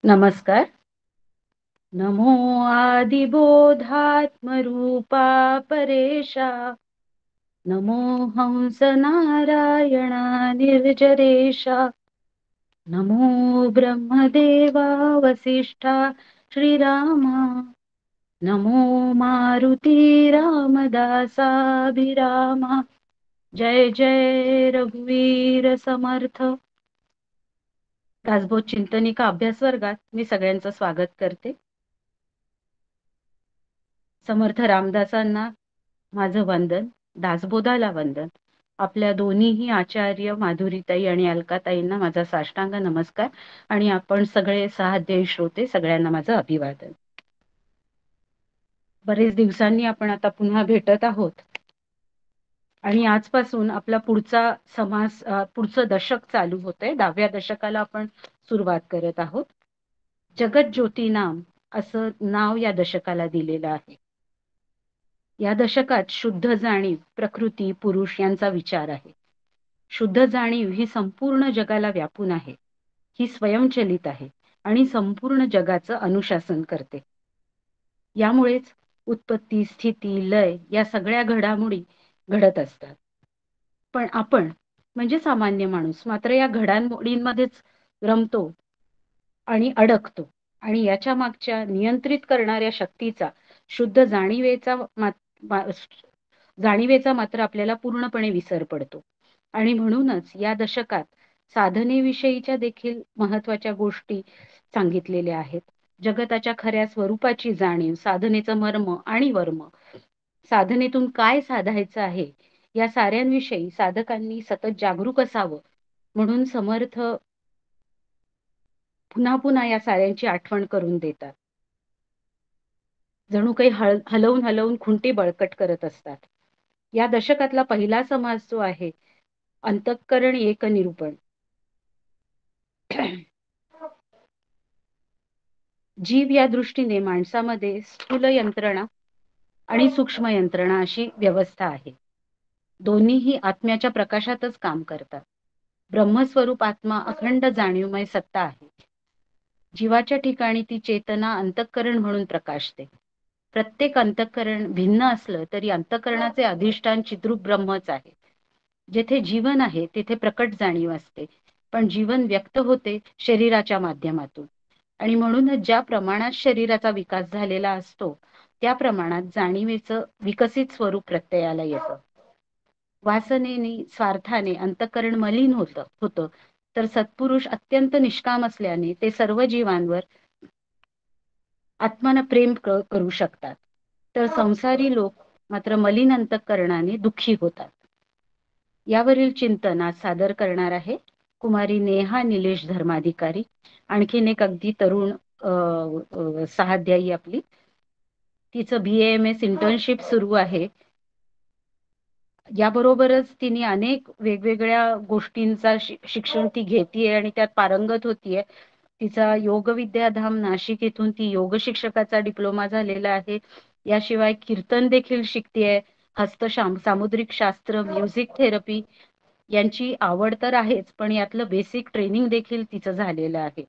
नमस्कार. नमो आदिबोधात्मरूपा परेशा, नमो हंस नारायणा निर्जरेशा, नमो ब्रह्मदेवा वसिष्ठा श्रीरामा, नमो मारुती रामदासाभिरामा. जय जय रघुवीर समर्थ. दासबोध चिंतनिका अभ्यास वर्गात मी सगळ्यांचं स्वागत करते. समर्थ रामदासांना माझं वंदन, दासबोधाला वंदन. आपल्या दोन्हीही आचार्य माधुरीताई आणि अलकाताईंना माझा साष्टांग नमस्कार आणि आपण सगळे सहाध्यायी श्रोते सगळ्यांना माझं अभिवादन. बरेच दिवसांनी आपण आता पुन्हा भेटत आहोत आणि आजपासून आपला पुढचं दशक चालू होतंय. 10व्या दशकाला आपण सुरुवात करत आहोत. जगत ज्योती नाम असं नाव या दशकाला दिलेलं आहे. या दशकात शुद्ध जाणीव, प्रकृती, पुरुष यांचा विचार आहे. शुद्ध जाणीव ही संपूर्ण जगाला व्यापून आहे. ही स्वयंचलित आहे आणि संपूर्ण जगाचं अनुशासन करते. यामुळेच उत्पत्ती, स्थिती, लय या सगळ्या घडामोडी घडत असतात. पण आपण म्हणजे सामान्य माणूस मात्र या घडामोडींमध्येच रमतो आणि अडकतो आणि याच्या मागच्या नियंत्रित करणाऱ्या शक्तीचा शुद्ध जाणीवेचा मात्र आपल्याला पूर्णपणे विसर पडतो. आणि म्हणूनच या दशकात साधनेविषयीच्या देखील महत्त्वाच्या गोष्टी सांगितलेल्या आहेत. जगताच्या खऱ्या स्वरूपाची जाणीव, साधनेचं मर्म आणि वर्म, साधनेतून काय साधायचं आहे या साऱ्यांविषयी साधकांनी सतत जागरूक असावं म्हणून समर्थ पुन्हा पुन्हा या साऱ्यांची आठवण करून देतात. जणू काही हलवून हलवून खुंटी बळकट करत असतात. या दशकातला पहिला समास जो आहे अंतःकरण एक निरूपण. जीव या दृष्टीने माणसामध्ये स्थूल यंत्रणा आणि सूक्ष्म यंत्रणा अशी व्यवस्था आहे. दोन्हीही आत्म्याच्या प्रकाशातच काम करतात. ब्रह्मस्वरूप आत्मा अखंड जाणीवमय सत्ता आहे. जीवाच्या ठिकाणी ती चेतना अंतःकरण म्हणून प्रकाशते. प्रत्येक अंतःकरण भिन्न असलं तरी अंतःकरणाचे अधिष्ठान चिद्रूप ब्रह्मच आहे. जेथे जीवन आहे तेथे प्रकट जाणीव असते, पण जीवन व्यक्त होते शरीराच्या माध्यमातून. आणि म्हणूनच ज्या प्रमाणात शरीराचा विकास झालेला असतो त्या प्रमाणात जाणीवेचं विकसित स्वरूप प्रत्ययाला येतं. वासनेने, स्वार्थाने अंतःकरण मलिन होतं, तर सत्पुरुष अत्यंत निष्काम असल्याने ते सर्व जीवांवर आत्मानं प्रेम करू शकतात. तर संसारी लोक मात्र मलिन अंतःकरणाने दुःखी होतात. यावरील चिंतन आज सादर करणार आहे कुमारी नेहा निलेश धर्माधिकारी. आणखीन एक अगदी तरुण सहाध्यायी आपली. तिचं BAMS इंटर्नशिप सुरू आहे. याबरोबरच तिने अनेक वेगवेगळ्या गोष्टींचा शिक्षण ती घेतीये आणि त्यात पारंगत होतीये. तिचा योग विद्याधाम नाशिक येथून ती योग शिक्षकाचा डिप्लोमा झालेला आहे. याशिवाय कीर्तन देखील शिकतेय. सामुद्रिक शास्त्र, म्युझिक थेरपी यांची आवड तर आहेच, पण यातलं बेसिक ट्रेनिंग देखील तिचं झालेलं आहे.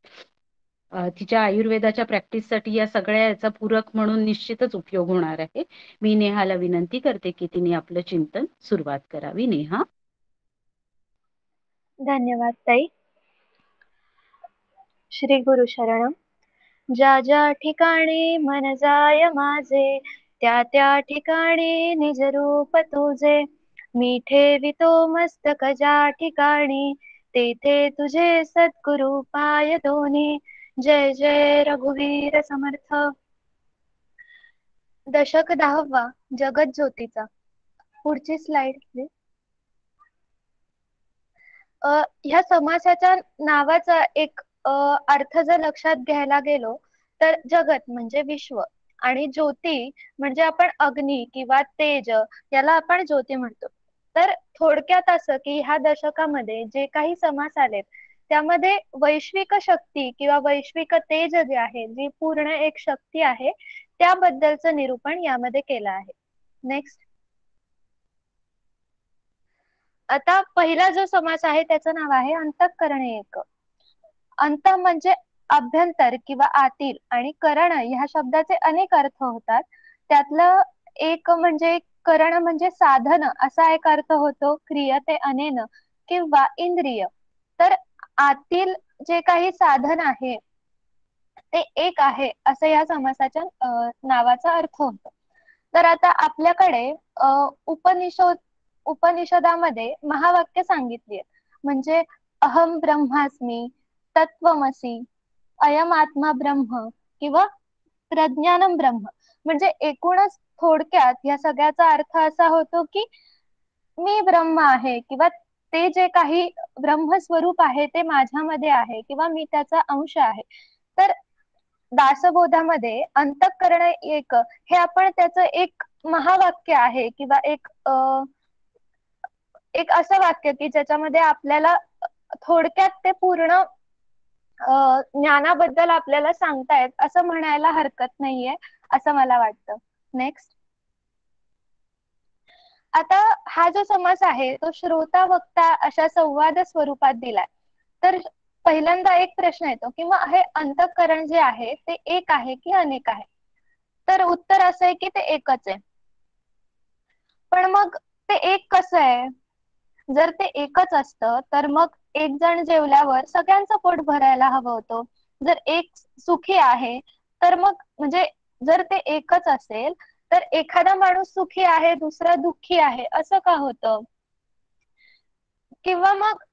तिच्या आयुर्वेदाच्या प्रॅक्टिससाठी या सगळ्या याचा पूरक म्हणून निश्चितच उपयोग होणार आहे. मी नेहाला विनंती करते की तिने आपलं चिंतन सुरुवात करावी. नेहा. धन्यवाद ताई. श्री गुरु शरणम. ज्या ज्या ठिकाणी मन जाय माझे, त्या त्या ठिकाणी निज रूप तुझे. मी ठेवितो मस्तक ज्या ठिकाणी, तेथे तुझे सद्गुरु पाय दोन्ही. जय जय रघुवीर समर्थ. दशक 10वा, जगत ज्योतीचा. पुढची स्लाइड प्लीज. ह्या समासाच्या नावाचा एक अर्थ जर लक्षात घ्यायला गेलो तर जगत म्हणजे विश्व आणि ज्योती म्हणजे आपण अग्नी किंवा तेज याला आपण ज्योती म्हणतो. तर थोडक्यात असं की ह्या दशकामध्ये जे काही समास आलेत त्यामध्ये वैश्विक शक्ती किंवा वैश्विक तेज जे आहे, जी पूर्ण एक शक्ती आहे, त्याबद्दलचं निरूपण यामध्ये केलं आहे. नेक्स्ट. आता पहिला जो समास आहे त्याचं नाव आहे अंतःकरण एक. अंत म्हणजे अभ्यंतर किंवा आतील आणि करण ह्या शब्दाचे अनेक अर्थ होतात. त्यातलं एक म्हणजे करण म्हणजे साधन असा एक अर्थ होतो, क्रियते अनेन किंवा इंद्रिय. तर आतील जे काही साधन आहे ते एक आहे असं या समासाच्या नावाचा अर्थ होतो. तर आता आपल्याकडे उपनिषद उपनिषदामध्ये महावाक्य सांगितली आहेत. म्हणजे अहम ब्रह्मास्मी, तत्वमसी, अयम आत्मा ब्रह्म किंवा प्रज्ञानम ब्रह्म. म्हणजे एकूणच थोडक्यात या सगळ्याचा अर्थ असा होतो की मी ब्रह्म आहे किंवा ते जे काही ब्रह्मस्वरूप आहे ते माझ्यामध्ये आहे किंवा मी त्याचा अंश आहे. तर दासबोधामध्ये अंतःकरण एक हे आपण त्याचं एक महावाक्य आहे किंवा एक असं वाक्य की ज्याच्यामध्ये आपल्याला थोडक्यात ते पूर्ण ज्ञानाबद्दल आपल्याला सांगतायत असं म्हणायला हरकत नाहीये असं मला वाटतं. नेक्स्ट, आता हा जो समास आहे तो श्रोता वक्ता अशा संवाद स्वरूपात दिलाय. तर पहिल्यांदा एक प्रश्न येतो किंवा हे अंतःकरण जे आहे ते एक आहे की अनेक आहे. तर उत्तर असं आहे की ते एकच आहे. पण मग ते एक कसं आहे? जर ते एकच असतं तर मग एक जण जेवल्यावर सगळ्यांचं पोट भरायला हवं होतं. जर एक सुखी आहे तर मग म्हणजे जर ते एकच असेल तर एखादा माणूस सुखी आहे दुसरा दुःखी आहे असं का होतं? किंवा मग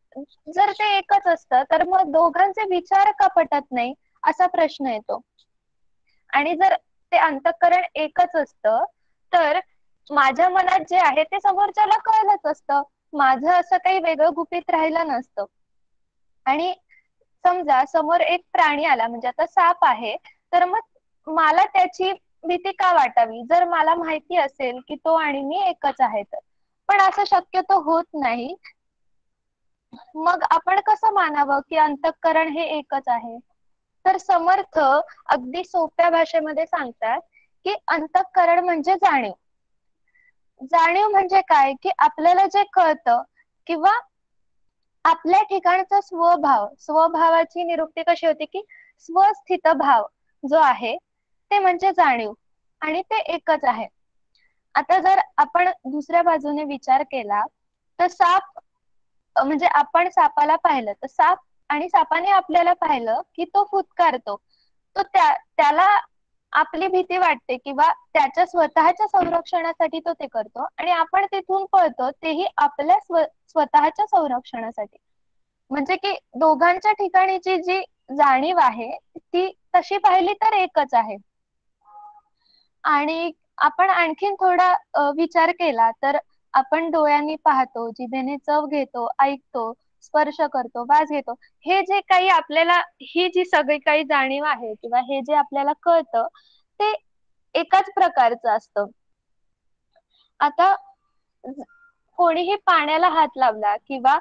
जर ते एकच असतं तर मग दोघांचे विचार का पटत नाही असा प्रश्न येतो. आणि जर ते अंतःकरण एकच असतं तर माझ्या मनात जे आहे ते समोरच्याला कळलंच असतं. माझं असं काही वेगळं गुपित राहिलं नसतं. आणि समजा समोर एक प्राणी आला म्हणजे आता साप आहे तर मग मला त्याची भीती का वाटावी जर मला माहिती असेल की तो आणि मी एकच आहे तर. पण असं शक्यतो होत नाही. मग आपण कसं मानावं की अंतःकरण हे एकच आहे? तर समर्थ अगदी सोप्या भाषेमध्ये सांगतात की अंतःकरण म्हणजे जाणीव. जाणीव म्हणजे काय की आपल्याला जे कळतं किंवा आपल्या ठिकाणचा स्वभावाची निरुक्ती कशी होती की स्वस्थित भाव जो आहे ते म्हणजे जाणीव आणि ते एकच आहे. आता जर आपण दुसऱ्या बाजूने विचार केला तर साप म्हणजे आपण सापाला पाहिलं तर साप आणि सापाने आपल्याला पाहिलं की तो फुत्कारतो. तो त्याला आपली भीती वाटते किंवा त्याच्या स्वतःच्या संरक्षणासाठी तो ते करतो आणि आपण तिथून पळतो तेही आपल्या स्वतःच्या संरक्षणासाठी. म्हणजे की दोघांच्या ठिकाणीची जी जाणीव आहे ती तशी पाहिली तर एकच आहे. आणि आपण आणखीन थोडा विचार केला तर आपण डोळ्यांनी पाहतो, जिभेने चव घेतो, ऐकतो, स्पर्श करतो, वास घेतो. हे जे काही आपल्याला ही जी सगळी काही जाणीव आहे किंवा हे जे आपल्याला कळतं ते एकाच प्रकारचं असतं. आता कोणीही पाण्याला हात लावला किंवा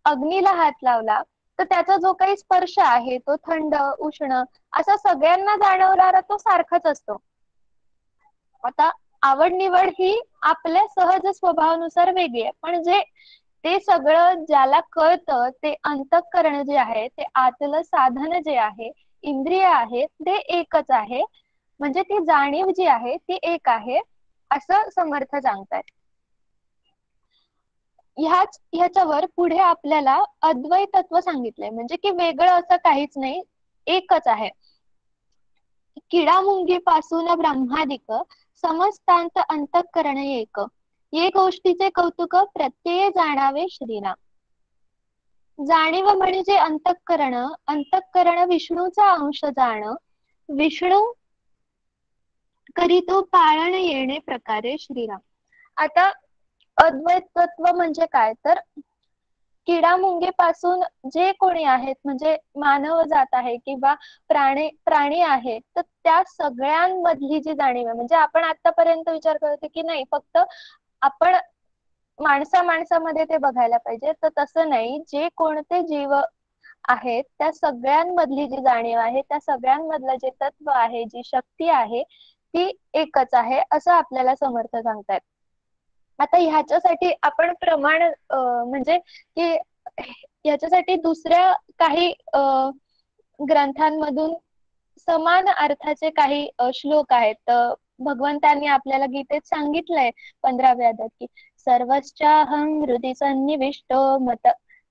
अग्नीला हात लावला तर त्याचा जो काही स्पर्श आहे तो थंड, उष्ण असा सगळ्यांना जाणवणारा तो सारखाच असतो. आता आवड निवड ही आपल्या सहज स्वभावानुसार वेगळी आहे पण जे ते सगळं ज्याला कळतं ते अंतःकरण जे आहे ते आतलं साधन जे आहे इंद्रिय आहे ते एकच आहे. म्हणजे ती जाणीव जी आहे ती एक आहे असं समर्थ सांगतात. ह्याच्यावर पुढे आपल्याला अद्वैतत्व सांगितलंय म्हणजे की वेगळं असं काहीच नाही एकच आहे. किडा मुंगी पासून ब्रह्मादिक समस्तांत अंतःकरण एक ये गोष्टीचे कौतुक प्रत्यय जाणावे श्रीराम. जाणीव म्हणजे अंतःकरण, अंतःकरण विष्णूचा अंश जाण, विष्णू करीतो पाळण येणे प्रकारे श्रीराम. आता अद्वैत तत्व म्हणजे काय तर किडामुंगी पासून जे कोणी आहेत म्हणजे मानव जात आहे किंवा प्राणी आहेत तर त्या सगळ्यांमधली जी जाणीव आहे म्हणजे आपण आतापर्यंत विचार करतो की नाही फक्त आपण माणसामध्ये ते बघायला पाहिजे तर तसं नाही. जे कोणते जीव आहेत त्या सगळ्यांमधली जी जाणीव आहे त्या सगळ्यांमधलं जे तत्व आहे जी शक्ती आहे ती एकच आहे असं आपल्याला समर्थ सांगतायत. आता ह्याच्यासाठी आपण प्रमाण म्हणजे की ह्याच्यासाठी दुसऱ्या काही ग्रंथांमधून समान अर्थाचे काही श्लोक आहेत. तर भगवंतांनी आपल्याला गीतेत सांगितलंय 15व्या अध्यायात की सर्वश्चाहं हृदि सन्निविष्टो मत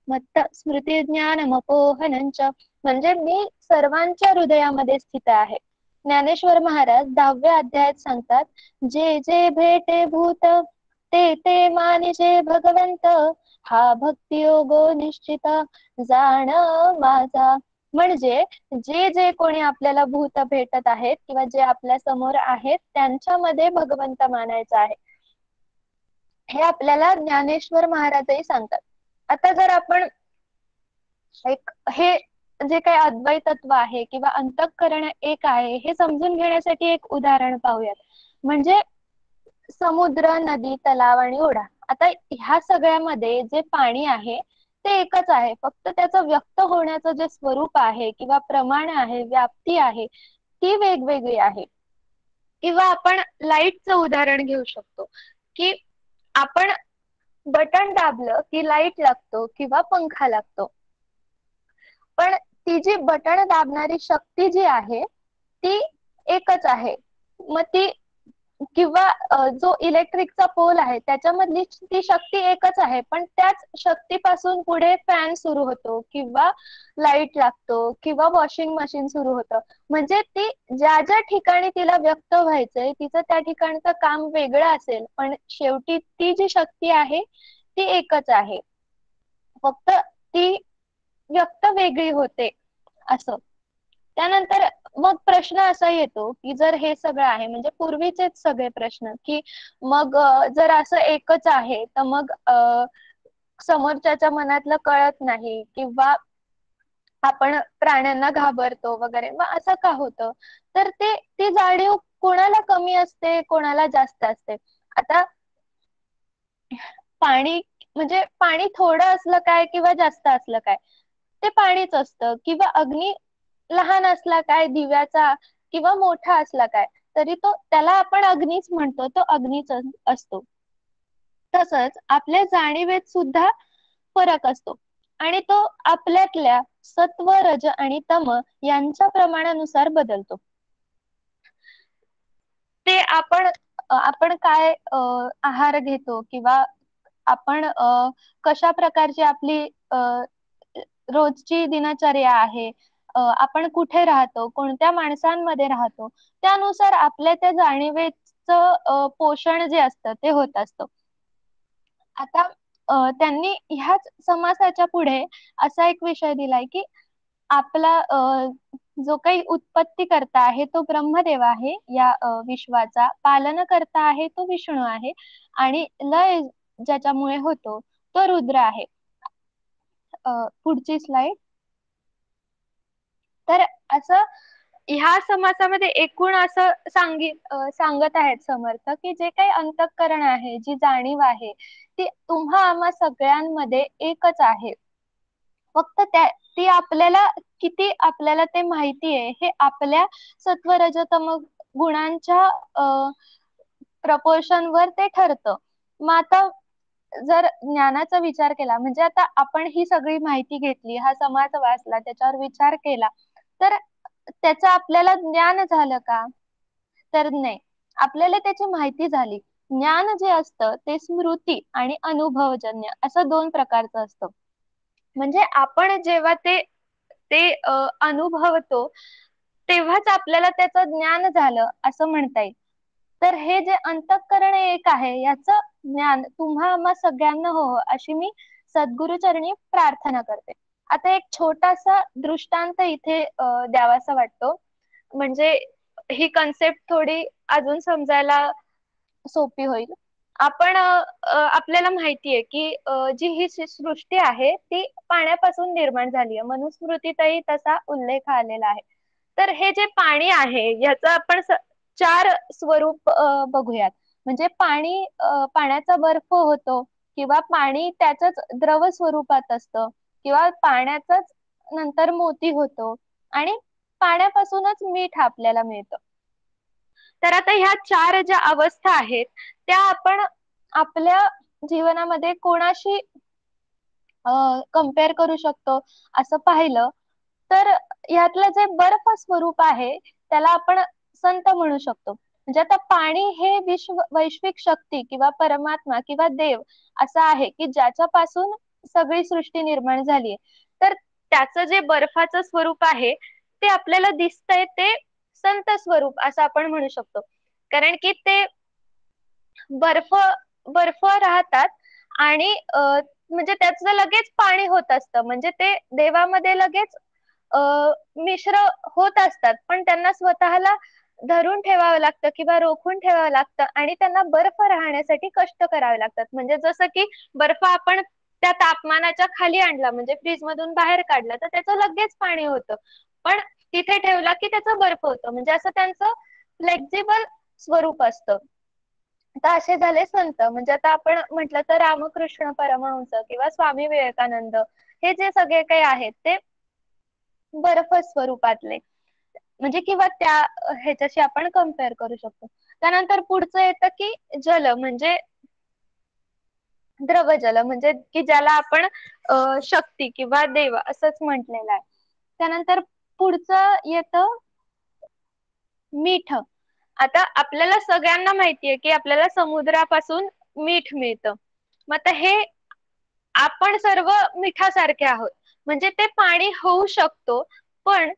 मत्त स्मृती ज्ञानमपोहनंच, म्हणजे मी सर्वांच्या हृदयामध्ये स्थित आहे. ज्ञानेश्वर महाराज 10व्या अध्यायात सांगतात, जे जे भेटे भूत ते ते मानिजे भगवंत, हा भक्ती योगो निश्चिता जाण माझा. म्हणजे जे जे कोणी आपल्याला भूत भेटत आहेत किंवा जे आपल्या समोर आहेत त्यांच्यामध्ये भगवंत मानायचा आहे, हे आपल्याला ज्ञानेश्वर महाराजही सांगतात. आता जर आपण एक हे जे काही अद्वैत तत्व आहे किंवा अंतःकरण एक आहे हे समजून घेण्यासाठी एक उदाहरण पाहूयात. म्हणजे समुद्र, नदी, तलाव आणि ओढा, आता ह्या सगळ्यामध्ये जे पाणी आहे ते एकच आहे, फक्त त्याचं व्यक्त होण्याचं जे स्वरूप आहे किंवा प्रमाण आहे, व्याप्ती आहे, ती वेगवेगळी आहे. किंवा आपण लाईटचं उदाहरण घेऊ शकतो की आपण बटन दाबलं की लाईट लागतो किंवा पंखा लागतो, पण ती जी बटन दाबणारी शक्ती जी आहे ती एकच आहे. मग ती किंवा जो इलेक्ट्रिकचा पोल आहे त्याच्यामधली ती शक्ती एकच आहे, पण त्याच शक्तीपासून पुढे फॅन सुरू होतो किंवा लाईट लागतो किंवा वॉशिंग मशीन सुरू होतं. म्हणजे ती ज्या ज्या ठिकाणी तिला व्यक्त व्हायचंय तिचं त्या ठिकाणचं काम वेगळं असेल, पण शेवटी ती जी शक्ती आहे ती एकच आहे, फक्त ती व्यक्त वेगळी होते असं. त्यानंतर मग प्रश्न असा येतो की जर हे सगळं आहे, म्हणजे पूर्वीचेच सगळे प्रश्न की मग जर असं एकच आहे तर मग समोरच्याच्या मनातलं कळत नाही किंवा आपण प्राण्यांना घाबरतो वगैरे, मग असं का होतं? तर ते ती जाणीव कोणाला कमी असते कोणाला जास्त असते. आता पाणी म्हणजे पाणी थोडं असलं काय किंवा जास्त असलं काय ते पाणीच असतं, किंवा अग्नी लहान असला काय दिव्याचा किंवा मोठा असला काय तरी तो त्याला आपण अग्नीच म्हणतो, तो अग्नीच असतो. तसंच आपल्या जाणीवेत सुद्धा फरक असतो आणि तो आपल्यातल्या सत्व, रज आणि तम यांच्या प्रमाणानुसार बदलतो. ते आपण काय आहार घेतो किंवा आपण कशा प्रकारची आपली रोजची दिनचर्या आहे, आपण कुठे राहतो, कोणत्या माणसांमध्ये राहतो, त्यानुसार आपल्या त्या जाणीवेचं पोषण जे असतं ते होत असतं. आता त्यांनी ह्याच समासाच्या पुढे असा एक विषय दिलाय की आपला जो काही उत्पत्ती करता आहे तो ब्रह्मदेव आहे, या विश्वाचा पालन करता आहे तो विष्णू आहे, आणि लय ज्याच्यामुळे होतो तो रुद्र आहे. पुढची स्लाइड. तर असं ह्या समासामध्ये एकूण असं सांगत आहेत समर्थ की जे काही अंतःकरण आहे, जी जाणीव आहे ती तुम्हा आम्हा सगळ्यांमध्ये एकच आहे, फक्त ती आपल्याला किती आपल्याला ते माहिती आहे हे आपल्या सत्व रजतम गुणांच्या प्रपोर्शन वर ते ठरतं. मग आता जर ज्ञानाचा विचार केला, म्हणजे आता आपण ही सगळी माहिती घेतली, हा समाज वाचला, त्याच्यावर विचार केला, तर त्याचं आपल्याला ज्ञान झालं का? तर नाही, आपल्याला त्याची माहिती झाली. ज्ञान जे असतं ते स्मृती आणि अनुभवजन्य असं दोन प्रकारचं असतं. म्हणजे आपण जेव्हा ते ते अनुभवतो तेव्हाच आपल्याला त्याचं ज्ञान झालं असं म्हणता येईल. तर हे जे अंतःकरण एक आहे याचं ज्ञान तुम्हा आम्हा सगळ्यांना हो अशी मी सद्गुरुचरणी प्रार्थना करते. आता एक छोटासा दृष्टांत इथे द्यावासा वाटतो, म्हणजे ही कन्सेप्ट थोडी अजून समजायला सोपी होईल. आपण आपल्याला माहितीये की जी ही सृष्टी आहे ती पाण्यापासून निर्माण झाली आहे, मनुस्मृतीतही तसा उल्लेख आलेला आहे. तर हे जे पाणी आहे याचं आपण चार स्वरूप बघूयात. म्हणजे पाण्याचा बर्फ होतो, किंवा पाणी त्याच द्रव स्वरूपात असतं, किंवा पाण्याचाच नंतर मोती होतो, आणि पाण्यापासूनच मीठ आपल्याला मिळतं. तर आता ह्या चार ज्या अवस्था आहेत त्या आपण आपल्या जीवनामध्ये कोणाशी कम्पेअर करू शकतो असं पाहिलं तर यातलं जे बर्फ स्वरूप आहे त्याला आपण संत म्हणू शकतो. म्हणजे आता पाणी हे वैश्विक शक्ती किंवा परमात्मा किंवा देव असं आहे की ज्याच्यापासून सगळी सृष्टी निर्माण झाली आहे. तर त्याचं जे बर्फाचं स्वरूप आहे ते आपल्याला दिसतंय ते संत स्वरूप असं आपण म्हणू शकतो. कारण की ते बर्फ बर्फ राहतात आणि म्हणजे त्याचं लगेच पाणी होत असतं. म्हणजे ते देवामध्ये लगेच अ, मिश्र होत असतात, पण त्यांना स्वतःला धरून ठेवावं लागतं किंवा रोखून ठेवावं लागतं आणि त्यांना बर्फ राहण्यासाठी कष्ट करावे लागतात. म्हणजे जसं की बर्फ आपण त्या तापमानाच्या खाली आणला म्हणजे फ्रीज मधून बाहेर काढला तर त्याचं लगेच पाणी होतं. पण तिथे ठेवला की त्याचा बर्फ होतं. म्हणजे असं त्यांचं फ्लेक्झिबल स्वरूप असतं. आता असे झाले संत. म्हणजे आता आपण म्हटलं तर रामकृष्ण परमहंस किंवा स्वामी विवेकानंद हे जे सगळे काही आहेत ते बर्फ स्वरूपातले म्हणजे किंवा त्या ह्याच्याशी आपण कम्पेअर करू शकतो. त्यानंतर पुढचं येतं की जल म्हणजे द्रवजल म्हणजे की ज्याला आपण शक्ती किंवा देव असंच म्हटलेलं आहे. त्यानंतर पुढचं येतं मीठ. आता आपल्याला सगळ्यांना माहितीये की आपल्याला समुद्रापासून मीठ मिळतं. मग आता हे आपण सर्व मिठासारखे आहोत. म्हणजे ते पाणी होऊ शकतो, पण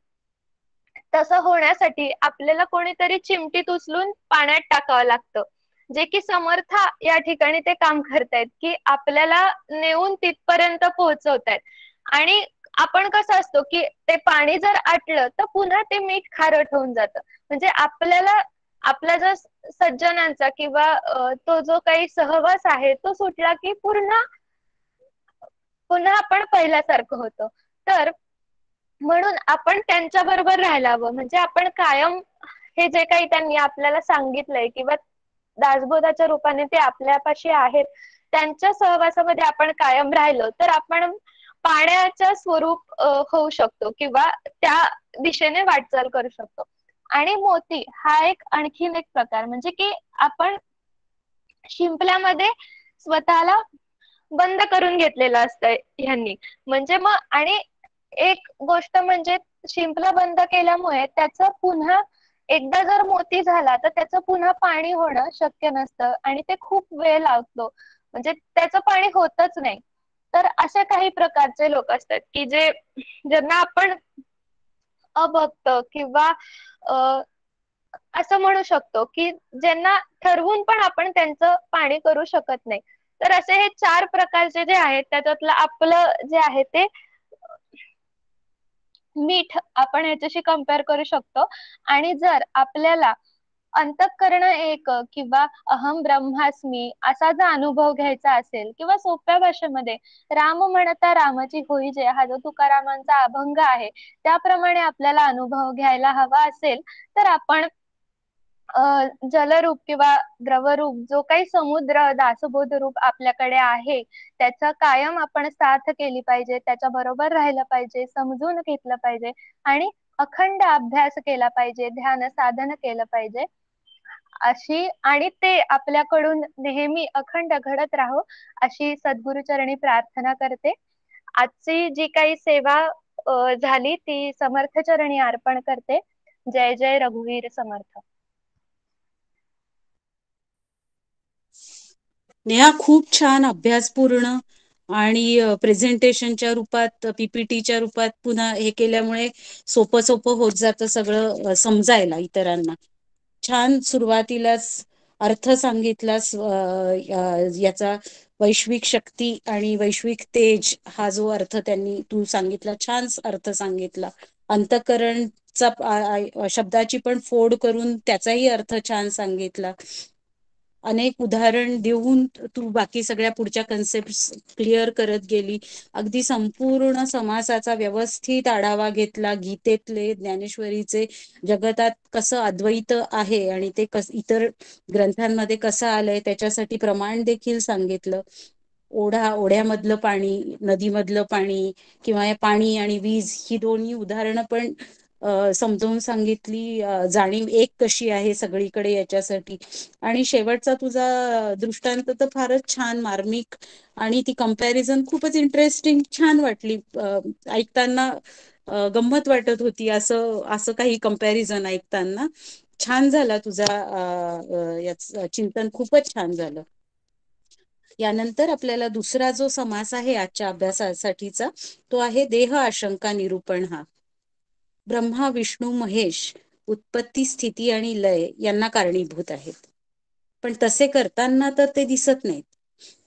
तसं होण्यासाठी आपल्याला कोणीतरी चिमटीत उचलून पाण्यात टाकावं लागतं. जे की समर्थ या ठिकाणी ते काम करतायत की आपल्याला नेऊन तिथपर्यंत पोहोचवतायत. आणि आपण कसं असतो की ते पाणी जर आटलं तर पुन्हा ते मीठ खारट होऊन जातं. म्हणजे आपल्याला आपला जो सज्जनांचा किंवा तो जो काही सहवास आहे तो सुटला की पुन्हा आपण पहिल्यासारखं होतो. तर म्हणून आपण त्यांच्या बरोबर राहायला हवं. म्हणजे आपण कायम हे जे काही त्यांनी आपल्याला सांगितलंय किंवा दासबोधाच्या रूपाने ते आपल्यापाशी आहेत त्यांच्या सहवासामध्ये आपण कायम राहिलो तर आपण पाण्याचं स्वरूप होऊ शकतो किंवा त्या दिशेने वाटचाल करू शकतो. आणि मोती हा एक आणखीन एक प्रकार म्हणजे की आपण शिंपल्यामध्ये स्वतःला बंद करून घेतलेलं असतं ह्यांनी. म्हणजे मग आणि एक गोष्ट म्हणजे शिंपला बंद केल्यामुळे त्याचं पुन्हा एकदा जर मोती झाला तर त्याचं पुन्हा पाणी होणं शक्य नसतं आणि ते खूप वेळ लागतो. म्हणजे त्याचं पाणी होतच नाही. तर असे काही प्रकारचे लोक असतात की जे ज्यांना आपण अभक्त किंवा असं म्हणू शकतो की ज्यांना ठरवून पण आपण त्यांचं पाणी करू शकत नाही. तर असे हे 4 प्रकारचे जे आहेत त्याच्यातलं आपलं जे आहे ते मीठ आपण ह्याच्याशी कम्पेअर करू शकतो. आणि जर आपल्याला अंतःकरण एक किंवा अहम ब्रह्मास्मी असा जर अनुभव घ्यायचा असेल किंवा सोप्या भाषेमध्ये राम म्हणता रामाची होई जय हा जो तुकारामांचा अभंग आहे त्याप्रमाणे आपल्याला अनुभव घ्यायला हवा असेल तर आपण जलरूप किंवा द्रवरूप जो काही समुद्र दासबोध रूप आपल्याकडे आहे त्याचा कायम आपण साथ केली पाहिजे. त्याच्या बरोबर राहिलं पाहिजे. समजून घेतलं पाहिजे आणि अखंड अभ्यास केला पाहिजे. ध्यान साधन केलं पाहिजे. अशी आणि ते आपल्याकडून नेहमी अखंड घडत राहो अशी सद्गुरुचरणी प्रार्थना करते. आजची जी काही सेवा झाली ती समर्थचरणी अर्पण करते. जय जय रघुवीर समर्थ. नेहा खूप छान अभ्यासपूर्ण आणि प्रेझेंटेशनच्या रूपात पीपीटीच्या रूपात पुन्हा हे केल्यामुळे सोपं सोपं होत जातं सगळं समजायला इतरांना. छान सुरुवातीलाच अर्थ सांगितलास याचा वैश्विक शक्ती आणि वैश्विक तेज हा जो अर्थ त्यांनी तू सांगितला छान अर्थ सांगितला. अंतःकरणचा शब्दाची पण फोड करून त्याचाही अर्थ छान सांगितला. अनेक उदाहरण देऊन तू बाकी सगळ्या पुढच्या कन्सेप्ट क्लिअर करत गेली. अगदी संपूर्ण समासाचा व्यवस्थित आढावा घेतला. गीतेतले ज्ञानेश्वरीचे जगतात कसं अद्वैत आहे आणि ते इतर ग्रंथांमध्ये कसं आलंय त्याच्यासाठी प्रमाण देखील सांगितलं. ओढ्यामधलं पाणी, नदीमधलं पाणी किंवा पाणी आणि वीज ही दोन्ही उदाहरणं पण समजावून सांगितली. जाणीव एक कशी आहे सगळीकडे याच्यासाठी. आणि शेवटचा तुझा दृष्टांत तर फारच छान मार्मिक आणि ती कंपॅरिझन खूपच इंटरेस्टिंग छान वाटली ऐकताना. गंमत वाटत होती. असं असं काही कंपॅरिझन ऐकताना छान झाला तुझा चिंतन, खूपच छान झालं. यानंतर आपल्याला दुसरा जो समास आहे आजच्या अभ्यासासाठीचा, तो आहे देह आशंका निरूपण. हा ब्रह्मा विष्णू महेश उत्पत्ती स्थिती आणि लय यांना कारणीभूत आहेत, पण तसे करताना तर ते दिसत नाहीत.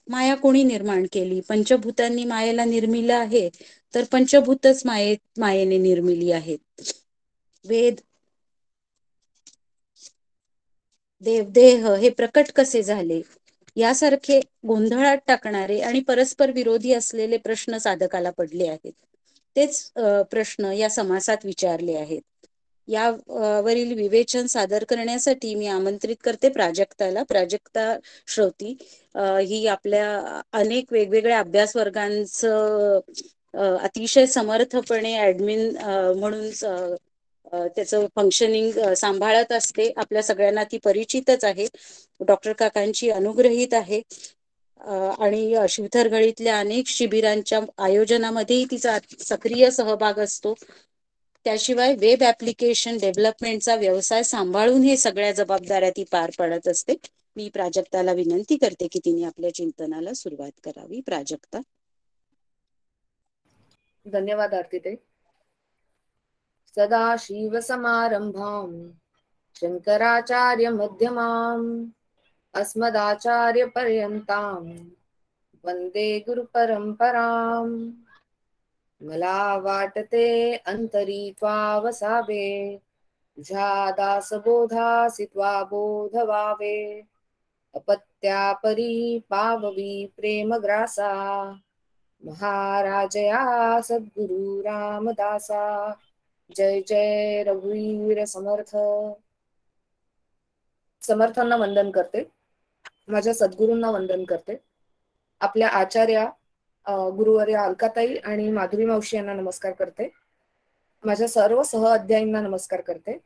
माया कोणी निर्माण केली? पंचभूतांनी मायेला निर्मिलं आहे, तर पंचभूतच मायेने निर्मिली आहेत. वेद देवदेह हे प्रकट कसे झाले, यासारखे गोंधळात टाकणारे आणि परस्पर विरोधी असलेले प्रश्न साधकाला पडले आहेत. तेच प्रश्न या समासात विचारले आहेत. या वरील विवेचन सादर करण्यासाठी मी आमंत्रित करते प्राजक्ताला. प्राजक्ता श्रौती ही आपल्या अनेक वेगवेगळ्या अभ्यास वर्गांचं अतिशय समर्थपणे ऍडमिन म्हणून त्याचं फंक्शनिंग सांभाळत असते. आपल्या सगळ्यांना ती परिचितच आहे. डॉक्टर काकांची अनुग्रहित आहे आणि शिवथरघळीतल्या अनेक शिबिरांच्या आयोजनामध्येही तिचा सक्रिय सहभाग असतो. त्याशिवाय वेब ऍप्लिकेशन डेव्हलपमेंटचा व्यवसाय सांभाळून हे सगळ्या जबाबदाऱ्या ती पार पाडत असते. मी प्राजक्ताला विनंती करते की तिने आपल्या चिंतनाला सुरुवात करावी. प्राजक्ता. धन्यवाद आरतीताई. सदाशिवसमारंभां शंकराचार्य मध्यमाम् अस्मदाचार्य पर्यंतां वंदे गुरुपरंपराम्. मला वाटते अंतरी त्वावसावे, तुझ्या दासबोधासी त्वा बोध व्हावे. अपत्यापरी पाववी प्रेमग्रासा, महाराजया सद्गुरु रामदासा. जय जय रघुवीर समर्थ. समर्थांना वंदन करते, माझ्या सद्गुरूंना वंदन करते. आपल्या आचार्या गुरुवर्या अलकाताई आणि माधुरी मावशी यांना नमस्कार करते. माझ्या सर्व सहअध्यायींना नमस्कार करते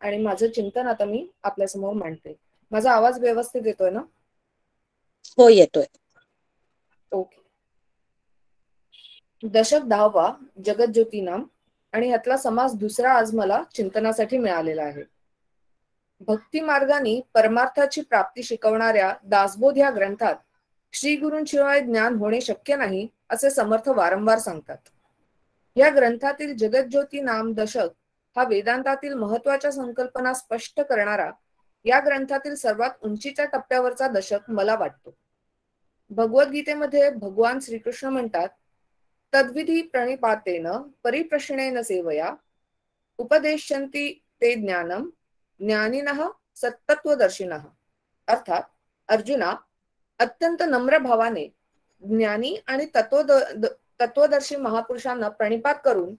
आणि माझं चिंतन आता मी आपल्यासमोर मांडते. माझा आवाज व्यवस्थित येतोय ना? हो, येतोय. ओके. दशक 10वा जगज्योती नाम आणि यातला समास दुसरा आज मला चिंतनासाठी मिळालेला आहे. भक्ती मार्गाने परमार्थाची प्राप्ती शिकवणाऱ्या दासबोध या ग्रंथात श्री गुरूंशिवाय ज्ञान होणे शक्य नाही असे समर्थ वारंवार सांगतात. या ग्रंथातील जगज्योती नाम दशक हा वेदांतातील महत्वाच्या संकल्पना स्पष्ट करणारा या ग्रंथातील सर्वात उंचीच्या टप्प्यावरचा दशक मला वाटतो. भगवद्गीतेमध्ये भगवान श्रीकृष्ण म्हणतात, तद्विधी प्रणिपातेन परिप्रश्नेन सेवया उपदेशन्ति ते ज्ञानम ज्ञानिनः सत्तत्वदर्शिनः. अर्थात अर्जुना, अत्यंत नम्र भावाने ज्ञानी आणि तत्वदर्शी महापुरुषांना प्रणिपात करून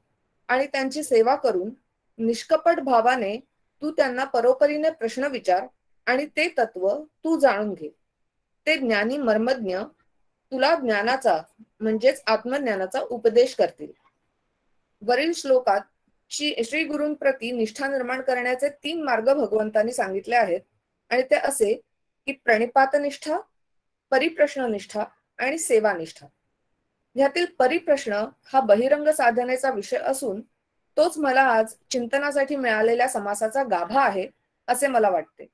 आणि त्यांची सेवा करून निष्कपट भावाने तू त्यांना परोपरीने प्रश्न विचार आणि ते तत्व तू जाणून घे. ते ज्ञानी मर्मज्ञ तुला ज्ञानाचा म्हणजेच आत्मज्ञानाचा उपदेश करतील. वरील श्लोकात श्री गुरूंप्रती निष्ठा निर्माण करण्याचे 3 मार्ग भगवंतांनी सांगितले आहेत आणि ते असे की प्रणिपातनिष्ठा, परिप्रश्ननिष्ठा आणि सेवानिष्ठा. यातील परिप्रश्न हा बहिरंग साधनेचा विषय असून तोच मला आज चिंतनासाठी मिळालेल्या समासाचा गाभा आहे असे मला वाटते.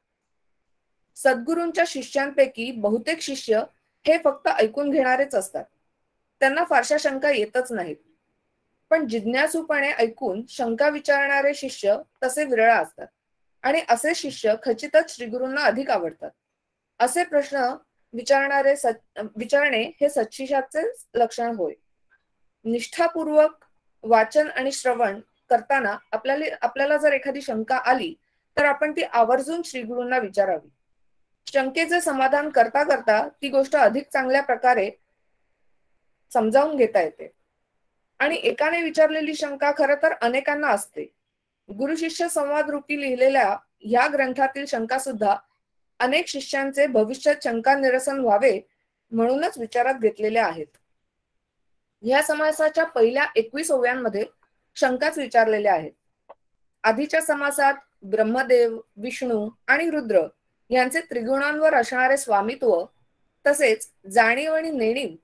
सद्गुरूंच्या शिष्यांपैकी बहुतेक शिष्य हे फक्त ऐकून घेणारेच असतात. त्यांना फारशा शंका येतच नाहीत. पण जिज्ञासूपणे ऐकून शंका विचारणारे शिष्य तसे विरळा असतात आणि असे शिष्य खचितच श्रीगुरूंना अधिक आवडतात. असे प्रश्न विचारणे हे सत्शिष्याचे लक्षण होय. निष्ठापूर्वक वाचन आणि श्रवण करताना आपल्याला जर एखादी शंका आली तर आपण ती आवर्जून श्रीगुरूंना विचारावी. शंकेचे समाधान करता करता ती गोष्ट अधिक चांगल्या प्रकारे समजावून घेता येते आणि एकाने विचारलेली शंका खरं तर अनेकांना असते. गुरु शिष्य संवाद रूपी लिहिलेल्या ह्या ग्रंथातील शंका सुद्धा अनेक शिष्यांचे भविष्यात शंका निरसन व्हावे म्हणूनच विचारात घेतलेल्या आहेत. या समासाच्या पहिल्या 21 ओव्यांमध्ये शंकाच विचारलेल्या आहेत. आधीच्या समासात ब्रह्मदेव, विष्णू आणि रुद्र यांचे त्रिगुणांवर असणारे स्वामित्व तसेच जाणीव आणि नेणीव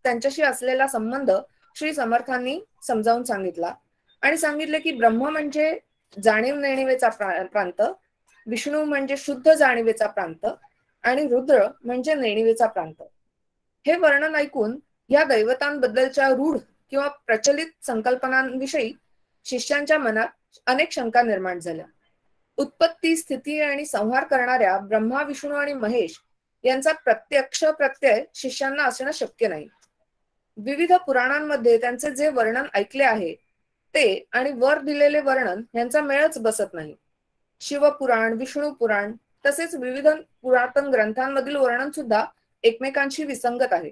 त्यांच्याशी असलेला संबंध श्री समर्थांनी समजावून सांगितला आणि सांगितले की ब्रह्म म्हणजे जाणीव नेणिवेचा प्रांत, विष्णू म्हणजे शुद्ध जाणीवेचा प्रांत आणि रुद्र म्हणजे नेणिवेचा प्रांत. हे वर्णन ऐकून या दैवतांबद्दलच्या रूढ किंवा प्रचलित संकल्पनांविषयी शिष्यांच्या मनात अनेक शंका निर्माण झाल्या. उत्पत्ती, स्थिती आणि संहार करणाऱ्या ब्रह्मा, विष्णू आणि महेश यांचा प्रत्यक्ष प्रत्यय शिष्यांना असणं शक्य नाही. विविध पुराणांमध्ये त्यांचे जे वर्णन ऐकले आहे ते आणि वर दिलेले वर्णन यांचा मेळच बसत नाही. शिवपुराण, विष्णू पुराण तसेच विविध पुरातन ग्रंथांमधील वर्णन सुद्धा एकमेकांशी विसंगत आहे.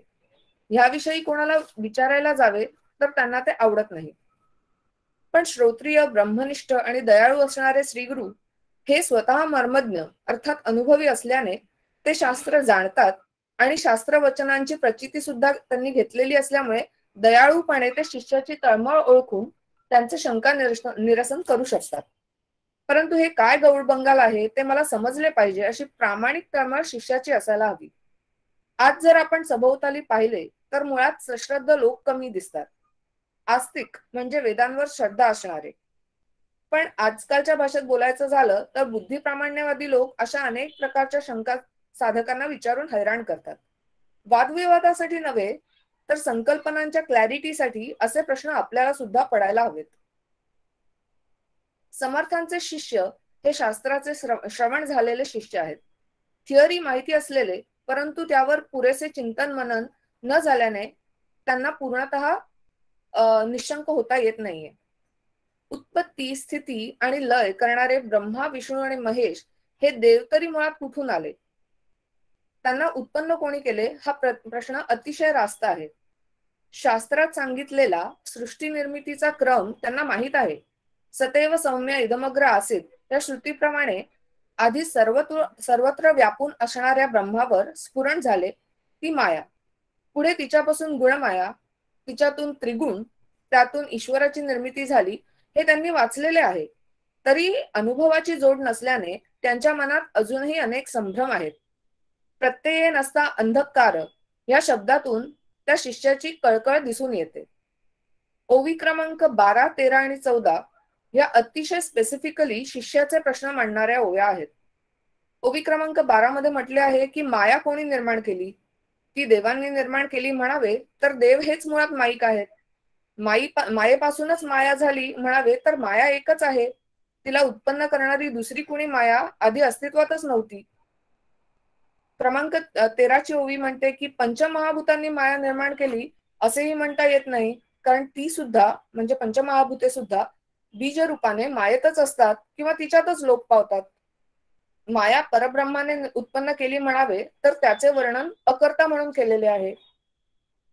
ह्याविषयी कोणाला विचारायला जावे तर त्यांना ते आवडत नाही. पण श्रोत्रिय, ब्रह्मनिष्ठ आणि दयाळू असणारे श्रीगुरु हे स्वतः मर्मज्ञ अर्थात अनुभवी असल्याने ते शास्त्र जाणतात आणि शास्त्र वचनांची प्रचिती सुद्धा त्यांनी घेतलेली असल्यामुळे दयाळूपणे ते शिष्याची तळमळ ओळखून त्यांचे शंका निरसन करू शकतात. परंतु हे काय गौडबंगाल आहे ते मला समजले पाहिजे अशी प्रामाणिक तळमळ शिष्याची असायला हवी. आज जर आपण सभोवताली पाहिले तर मुळात सश्रद्ध लोक कमी दिसतात. आस्तिक म्हणजे वेदांवर श्रद्धा असणारे. पण आजकालच्या भाषेत बोलायचं झालं तर बुद्धिप्रामाण्यवादी लोक अशा अनेक प्रकारच्या शंका साधकांना विचारून हैराण करतात. वादविवादासाठी नव्हे तर संकल्पनांच्या क्लॅरिटीसाठी असे प्रश्न आपल्याला सुद्धा पडायला हवेत. समर्थांचे शिष्य हे शास्त्राचे श्रवण झालेले शिष्य आहेत. थिअरी माहिती असलेले परंतु त्यावर पुरेसे चिंतन मनन न झाल्याने त्यांना पूर्णतः निशंक होता येत नाहीये. उत्पत्ती, स्थिती आणि लय करणारे ब्रह्मा, विष्णू आणि महेश हे देव तरी मुळात कुठून आले? त्यांना उत्पन्न कोणी केले हा प्रश्न अतिशय रास्त आहे. शास्त्रात सांगितलेला सृष्टी निर्मितीचा क्रम त्यांना माहित आहे. सतैव सौम्य इदमग्र आसीत या श्रुतीप्रमाणे आधी सर्वत्र व्यापून असणाऱ्या ब्रह्मावर स्फुरण झाले ती माया. पुढे तिच्यापासून गुणमाया, तिच्यातून त्रिगुण, त्यातून ईश्वराची निर्मिती झाली हे त्यांनी वाचलेले आहे. तरी अनुभवाची जोड नसल्याने त्यांच्या मनात अजूनही अनेक संभ्रम आहेत. प्रत्यये नसता अंधकार या शब्दातून त्या शिष्याची कळकळ दिसून येते. ओवी क्रमांक 12, 13 आणि 14 या अतिशय स्पेसिफिकली शिष्याचे प्रश्न मांडणाऱ्या ओव्या आहेत. ओवी क्रमांक 12 मध्ये म्हटले आहे की माया कोणी निर्माण केली? ती देवांनी निर्माण केली म्हणावे तर देव हेच मुळात माईक आहेत. मायेपासूनच माया झाली म्हणावे तर माया एकच आहे. तिला उत्पन्न करणारी दुसरी कुणी माया आधी अस्तित्वातच नव्हती. क्रमांक 13 ची ओवी म्हणते की पंचमहाभूतांनी माया निर्माण केली असेही म्हणता येत नाही, कारण ती सुद्धा म्हणजे पंचमहाभूते सुद्धा बीज रूपाने मायेतच असतात किंवा तिच्यातच लोप पावतात. माया परब्रह्माने उत्पन्न केली म्हणावे तर त्याचे वर्णन अकर्ता म्हणून केलेले आहे.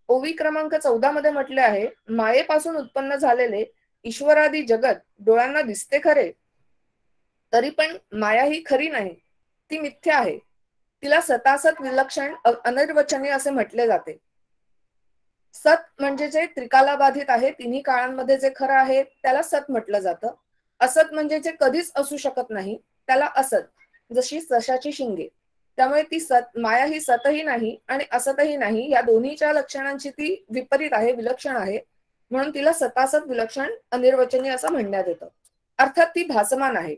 ओवी क्रमांक 14 मध्ये म्हटले आहे, मायेपासून उत्पन्न झालेले ईश्वरादी जगत डोळ्यांना दिसते खरे, तरी पण माया ही खरी नाही, ती मिथ्या आहे. तिला सतासत, विलक्षण, अनिर्वचनीय असे म्हटले जाते. सत म्हणजे जे त्रिकालाबाधित आहे, तिन्ही काळांमध्ये जे खरं आहे त्याला सत म्हटलं जातं. असत म्हणजे जे कधीच असू शकत नाही त्याला असत, जशी सशाची शिंगे. त्यामुळे ती माया ही सतही नाही आणि असतही नाही, या दोन्हीच्या लक्षणांची ती विपरीत आहे, विलक्षण आहे. म्हणून तिला सतासत, विलक्षण, अनिर्वचनीय असं म्हणण्यात येतं. अर्थात ती भासमान आहे.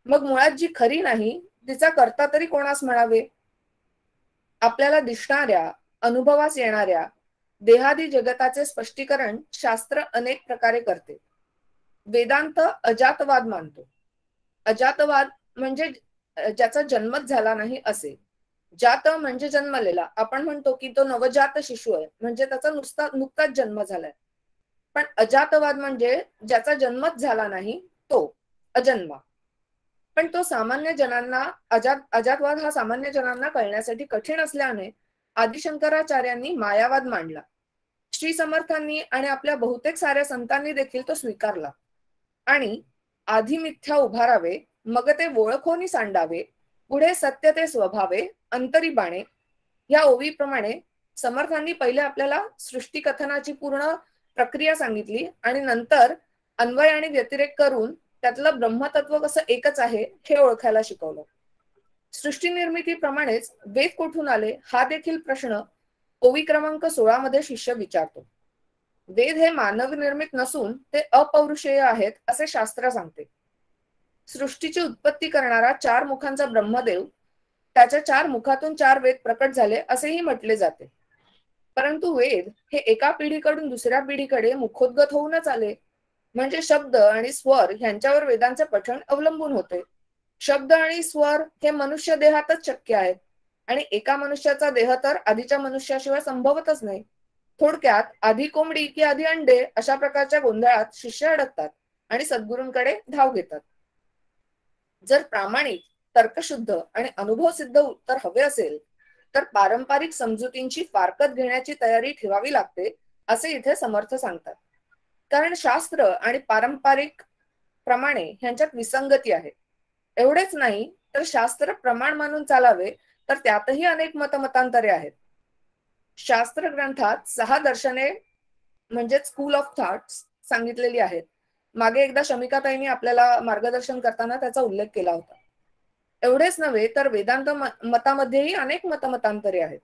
मग मुळात जी खरी नाही तिचा कर्ता तरी कोणास म्हणावे? आपल्याला दिसणाऱ्या, अनुभवास येणाऱ्या देहादी जगताचे स्पष्टीकरण शास्त्र अनेक प्रकारे करते. वेदांत अजातवाद मानतो. अजातवाद म्हणजे ज्याचा जन्मच झाला नाही असे. जात म्हणजे जन्मलेला. आपण म्हणतो की तो नवजात शिशु आहे, म्हणजे त्याचा नुकताच जन्म झालाय. पण अजातवाद म्हणजे ज्याचा जन्मच झाला नाही तो अजन्मा. पण तो सामान्य जनांना अजातवाद हा सामान्य जनांना कळण्यासाठी कठीण असल्याने आदिशंकराचार्यांनी मायावाद मांडला. श्री समर्थांनी आणि आपल्या बहुतेक साऱ्या संतांनी देखील तो स्वीकारला आणि आधी मिथ्या उभारावे, मग ते ओळखोनी सांडावे, पुढे सत्य ते स्वभावे, अंतरी बाणे या ओवीप्रमाणे समर्थांनी पहिले आपल्याला सृष्टी कथनाची पूर्ण प्रक्रिया सांगितली आणि नंतर अन्वय आणि व्यतिरेक करून त्यातलं ब्रह्मतत्व कसं एकच आहे हे ओळखायला शिकवलं. सृष्टी निर्मितीप्रमाणेच वेद कुठून आले हा देखील प्रश्न ओवी क्रमांक 16 मध्ये शिष्य विचारतो. वेद हे मानव निर्मित नसून ते अपौरुषेय आहेत असे शास्त्र सांगते. सृष्टीची उत्पत्ती करणारा 4 मुखांचा ब्रह्मदेव, त्याच्या 4 मुखातून 4 वेद प्रकट झाले असेही म्हटले जाते. परंतु वेद हे एका पिढीकडून दुसऱ्या पिढीकडे मुखोद्गत होऊनच आले. म्हणजे शब्द आणि स्वर यांच्यावर वेदांचे पठण अवलंबून होते. शब्द आणि स्वर हे मनुष्य देहातच शक्य आहेत आणि एका मनुष्याचा देह तर आधीच्या मनुष्याशिवाय संभवतच नाही. थोडक्यात आधी कोंबडी की आधी अंडे अशा प्रकारच्या गोंधळात शिष्य अडकतात आणि सद्गुरूंकडे धाव घेतात. जर प्रामाणिक, तर्कशुद्ध आणि अनुभवसिद्ध उत्तर हवे असेल तर पारंपरिक समजुतींची फारकत घेण्याची तयारी ठेवावी लागते असे इथे समर्थ सांगतात. कारण शास्त्र आणि पारंपरिक प्रमाणे ह्यांच्यात विसंगती आहे. एवढेच नाही तर शास्त्र प्रमाण मानून चालावे तर त्यातही अनेक मतमतांतरे आहेत. शास्त्र ग्रंथात 6 दर्शने म्हणजे स्कूल ऑफ थॉट्स सांगितलेली आहेत. मागे एकदा शमिकाताईंनी आपल्याला मार्गदर्शन करताना त्याचा उल्लेख केला होता. एवढेच नव्हे तर वेदांत मतामध्येही अनेक मतमतांतरे आहेत.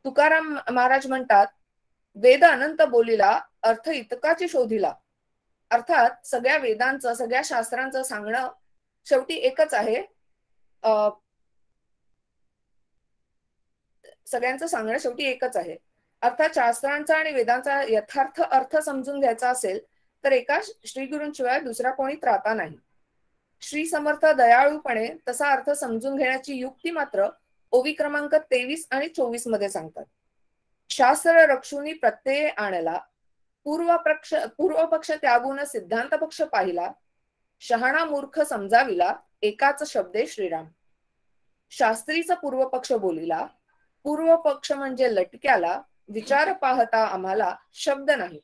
तुकाराम महाराज म्हणतात, वेद अनंत बोलिला अर्थ इतकाची शोधिला. अर्थात सगळ्या वेदांचं, सगळ्या शास्त्रांचं सांगणं शेवटी एकच आहे. सगळ्यांचं सांगणं शेवटी एकच आहे. अर्थात शास्त्रांचा आणि वेदांचा यथार्थ अर्थ समजून घ्यायचा असेल तर एका श्रीगुरूंशिवाय दुसरा कोणी त्राता नाही. श्री समर्थ दयाळूपणे तसा अर्थ समजून घेण्याची युक्ती मात्र ओवी क्रमांक 23 आणि 24 मध्ये सांगतात. शास्त्र रक्षुनी प्रत्यय आणला, पूर्व पक्ष त्यागून सिद्धांत पक्ष पाहिला, शहाणा मूर्ख समजाविला एकाच शब्दे श्रीराम. शास्त्रीचा पूर्व पक्ष बोलिला, पूर्व पक्ष म्हणजे लटक्याला, विचार पाहता आम्हाला शब्द नाही.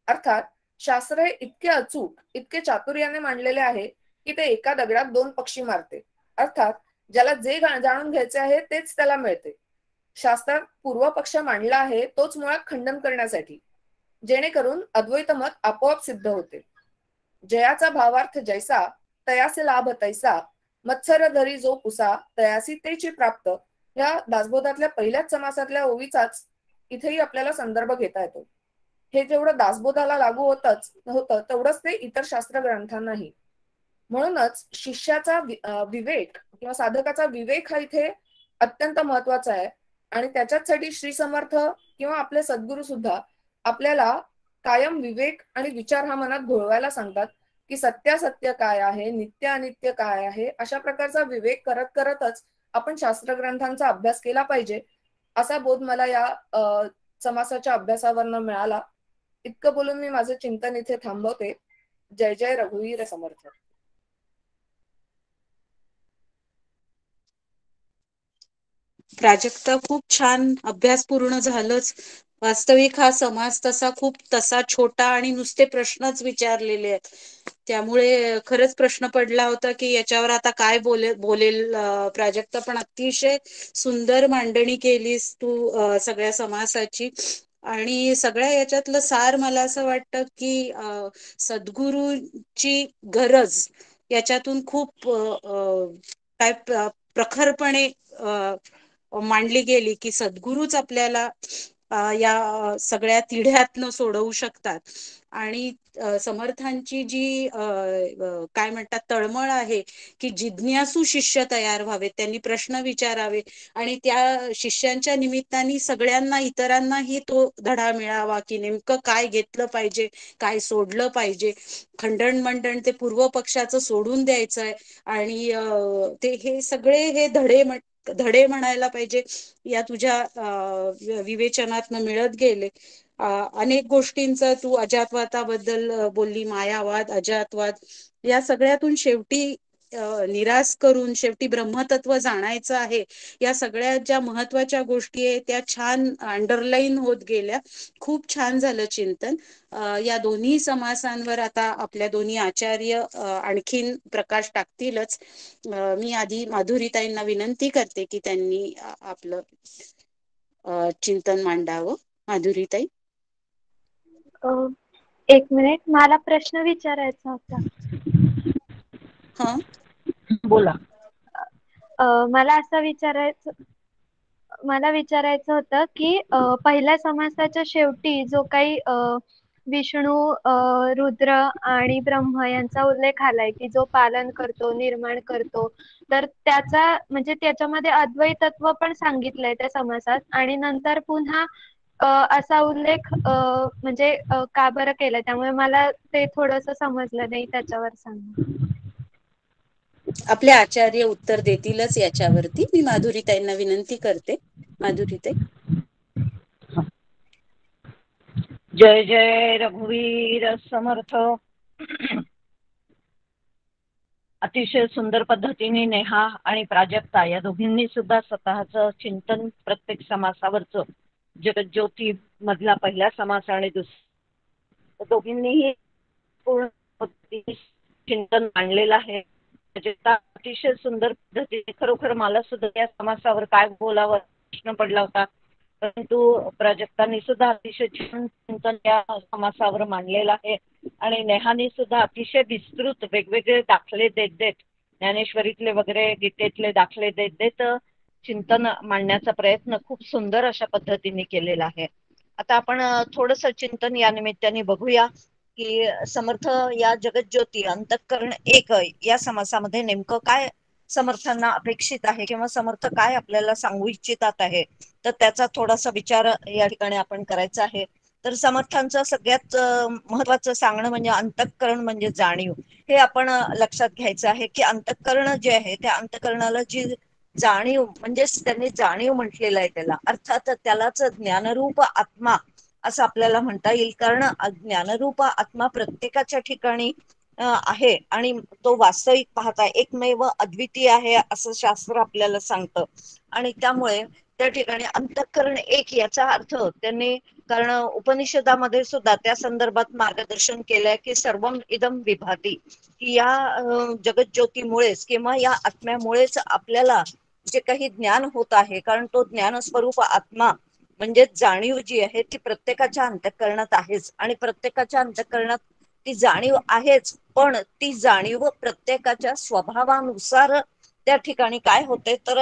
अर्थात शास्त्र हे इतके अचूक, इतके चातुर्याने मांडलेले आहे की ते एका दगडात 2 पक्षी मारते. अर्थात ज्याला जे जाणून घ्यायचे आहे तेच त्याला मिळते. शास्त्रात पूर्व पक्ष मांडला आहे तोच मुळात खंडन करण्यासाठी, जेणेकरून अद्वैत मत आपोआप सिद्ध होते. जयाचा भावार्थ जैसा तयासे लाभ तैसा, मत्सर धरी जो पुसा तयासी तेची प्राप्त. या दासबोधातल्या पहिल्याच समासातल्या ओवीचाच इथेही आपल्याला संदर्भ घेता येतो. हे जेवढं दासबोधाला लागू होतं तेवढंच ते इतर शास्त्र ग्रंथांनाही. म्हणूनच शिष्याचा विवेक किंवा साधकाचा विवेक हा इथे अत्यंत महत्वाचा आहे. आणि त्याच्यासाठी श्री समर्थ किंवा आपले सद्गुरू सुद्धा आपल्याला कायम विवेक आणि विचार हा मनात घोळवायला सांगतात की सत्यासत्य काय आहे, नित्य अनित्य काय आहे. अशा प्रकारचा विवेक करत करतच आपण शास्त्र ग्रंथांचा अभ्यास केला पाहिजे, असा बोध मला या समासाच्या अभ्यासावरनं मिळाला. इतकं बोलून मी माझं चिंतन इथे थांबवते. जय जय रघुवीर समर्थ. प्राजक्ता, खूप छान. अभ्यास पूर्ण झालंच. वास्तविक हा समाज तसा छोटा आणि नुसते प्रश्नच विचारलेले आहेत. त्यामुळे खरंच प्रश्न पडला होता की याच्यावर आता काय बोलेल प्राजक्ता. पण अतिशय सुंदर मांडणी केलीस तू सगळ्या समासाची. आणि सगळ्या याच्यातलं सार मला असं वाटतं की सद्गुरूची गरज याच्यातून खूप काय प्रखरपणे मांडली गेली की सद्गुरूच आपल्याला या सगळ्या तिढ्यातनं सोडवू शकतात. आणि समर्थांची जी काय म्हणतात तळमळ आहे की जिज्ञासू शिष्य तयार व्हावे, त्यांनी प्रश्न विचारावे आणि त्या शिष्यांच्या निमित्ताने सगळ्यांना, इतरांनाही तो धडा मिळावा की नेमकं काय घेतलं पाहिजे, काय सोडलं पाहिजे. खंडन मंडन ते पूर्व पक्षाचं सोडून द्यायचंय आणि ते हे सगळे हे धडे म्हणायला पाहिजे या तुझ्या विवेचनातनं मिळत गेले. अनेक गोष्टींचा तू अजातवादाबद्दल बोलली, मायावाद, अजातवाद या सगळ्यातून शेवटी निराश करून शेवटी ब्रह्मतत्व जाणायचं आहे. या सगळ्या ज्या महत्वाच्या गोष्टी आहेत त्या छान अंडरलाईन होत गेल्या. खूप छान झालं चिंतन. या दोन्ही समासांवर आता आपल्या दोन्ही आचार्य आणखीन प्रकाश टाकतीलच. मी आधी माधुरीताईंना विनंती करते की त्यांनी आपलं चिंतन मांडावं. माधुरीताई. एक मिनिट, मला प्रश्न विचारायचा होता. हा बोला. मला विचारायचं होतं की पहिल्या समासाच्या शेवटी जो काही विष्णू, रुद्र आणि ब्रह्म यांचा उल्लेख आलाय की जो पालन करतो, निर्माण करतो. तर त्याचा म्हणजे त्याच्यामध्ये अद्वैतत्व पण सांगितलंय त्या समासात. आणि नंतर पुन्हा असा उल्लेख म्हणजे का बरं केलाय, त्यामुळे मला ते थोडस समजलं नाही, त्याच्यावर सांगा. आपले आचार्य उत्तर देतीलच याच्यावरती. मी माधुरीताईंना विनंती करते. माधुरीताई. जय जय रघुवीर समर्थ. अतिशय सुंदर पद्धतीने नेहा आणि प्राजक्ता या दोघींनी सुद्धा स्वतःचं चिंतन प्रत्येक समासावरचं, जगज्योती मधला पहिला समास आणि दोघींनीही पूर्ण पद्धतीने चिंतन मांडलेलं आहे. अतिशय सुंदर पद्धतीने, खरोखर मला सुद्धा या समासावर काय बोलावं प्रश्न पडला होता, परंतु प्राजक्तांनी सुद्धा अतिशय छान चिंतन या समासावर मांडलेलं आहे. आणि नेहानी सुद्धा अतिशय विस्तृत वेगवेगळे दाखले देत देत, ज्ञानेश्वरीतले वगैरे गीतेतले दाखले देत देत चिंतन मांडण्याचा प्रयत्न खूप सुंदर अशा पद्धतीने केलेला आहे. आता आपण थोडस चिंतन या निमित्ताने बघूया की समर्थ या जगज्योती अंतःकरण एक या समासामध्ये नेमकं काय समर्थांना अपेक्षित आहे किंवा समर्थ काय आपल्याला सांगू इच्छितात आहे, तर त्याचा थोडासा विचार या ठिकाणी आपण करायचा आहे. तर समर्थांचं सगळ्यात महत्वाचं सांगणं म्हणजे अंतःकरण म्हणजे जाणीव. हे आपण लक्षात घ्यायचं आहे की अंतःकरण जे आहे त्या अंतःकरणाला जी जाणीव, म्हणजेच त्यांनी जाणीव म्हटलेलं आहे त्याला, अर्थात त्यालाच ज्ञानरूप आत्मा असं आपल्याला म्हणता येईल. कारण ज्ञानरूप आत्मा प्रत्येकाच्या ठिकाणी आहे आणि तो वास्तविक पाहता एकमेव अद्वितीय आहे असं शास्त्र आपल्याला सांगतं. आणि त्यामुळे त्या ठिकाणी अंतःकरण एक याचा अर्थ त्यांनी, कारण उपनिषदामध्ये सुद्धा त्या संदर्भात मार्गदर्शन केलंय की सर्वम इदम विभाती, की या जगज्योतीमुळेच किंवा या आत्म्यामुळेच आपल्याला जे काही ज्ञान होत आहे, कारण तो ज्ञान स्वरूप आत्मा म्हणजे जाणीव जी आहे ती प्रत्येकाच्या अंतःकरणात आहेच. आणि प्रत्येकाच्या अंतःकरणात ती जाणीव आहेच, पण ती जाणीव प्रत्येकाच्या स्वभावानुसार त्या ठिकाणी काय होते तर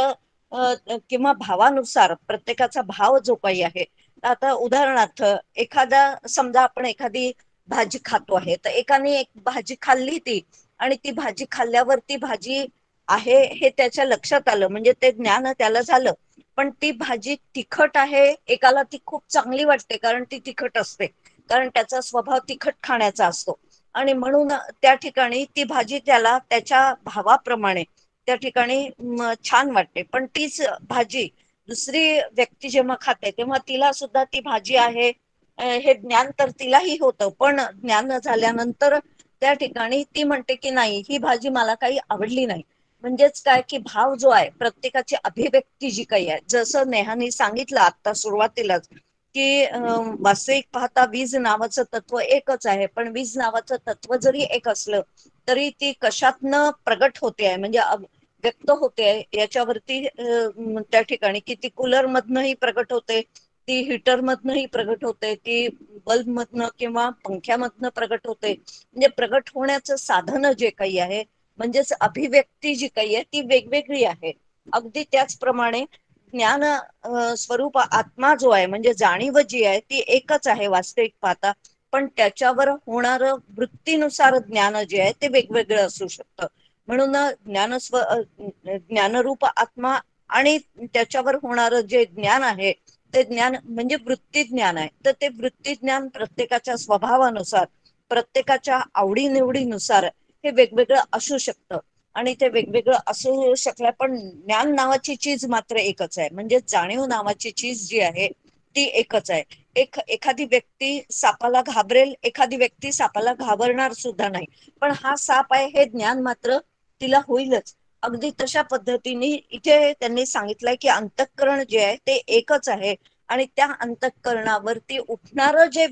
किंवा भावानुसार प्रत्येकाचा भाव जो काही आहे. आता उदाहरणार्थ एखादा, समजा आपण एखादी भाजी खातो आहे, तर एकाने एक भाजी खाल्ली ती आणि ती भाजी खाल्ल्यावर ती भाजी आहे हे त्याच्या लक्षात आलं, म्हणजे ते ज्ञान त्याला झालं. पण ती भाजी तिखट आहे, एकाला ती खूप चांगली वाटते कारण ती तिखट असते, कारण त्याचा स्वभाव तिखट खाण्याचा असतो. आणि म्हणून त्या ठिकाणी ती भाजी त्याला त्याच्या भावाप्रमाणे त्या ठिकाणी छान वाटते. पण तीच भाजी दुसरी व्यक्ती जेव्हा खाते तेव्हा तिला सुद्धा ती भाजी आहे हे ज्ञान तर तिलाही होतं, पण ज्ञान झाल्यानंतर त्या ठिकाणी ती म्हणते की नाही, ही भाजी मला काही आवडली नाही. म्हणजेच काय की भाव जो आहे, प्रत्येकाची अभिव्यक्ती जी काही आहे, जसं नेहानी सांगितलं आता सुरुवातीलाच की वास्तविक पाहता वीज नावाचं तत्व एकच आहे, पण वीज नावाचं तत्व जरी एक असलं तरी ती कशातनं प्रगट होते आहे, म्हणजे व्यक्त होते याच्यावरती त्या ठिकाणी की ती कूलर मधनही प्रगट होते, ती हीटर मधनही प्रगट होते, ती बल्ब मधनं किंवा पंख्यामधनं प्रगट होते. म्हणजे प्रगट होण्याचं साधन जे काही आहे, म्हणजेच अभिव्यक्ती जी काही आहे ती वेगवेगळी आहे. अगदी त्याचप्रमाणे ज्ञान स्वरूप आत्मा जो आहे, म्हणजे जाणीव जी आहे ती एकच आहे वास्तविक पाहता, पण त्याच्यावर होणार वृत्तीनुसार ज्ञान जे आहे ते वेगवेगळं असू शकतं. म्हणून ज्ञानरूप आत्मा आणि त्याच्यावर होणारं जे ज्ञान आहे ते ज्ञान म्हणजे वृत्ती ज्ञान आहे. तर ते वृत्ती ज्ञान प्रत्येकाच्या स्वभावानुसार, प्रत्येकाच्या आवडीनिवडीनुसार हे वेगवेगळं असू शकतं. आणि ते वेगवेगळं असू शकलं, पण ज्ञान नावाची चीज मात्र एकच आहे, म्हणजे जाणीव नावाची चीज जी आहे ती एकच आहे. एखादी व्यक्ती सापाला घाबरेल, एखादी व्यक्ती सापाला घाबरणार सुद्धा नाही, पण हा साप आहे हे ज्ञान मात्र तिला होईलच. अगदी तशा पद्धतीने इथे त्यांनी सांगितलंय की अंतःकरण जे आहे ते एकच आहे आणि त्या अंतःकरणावरती उठणारं जे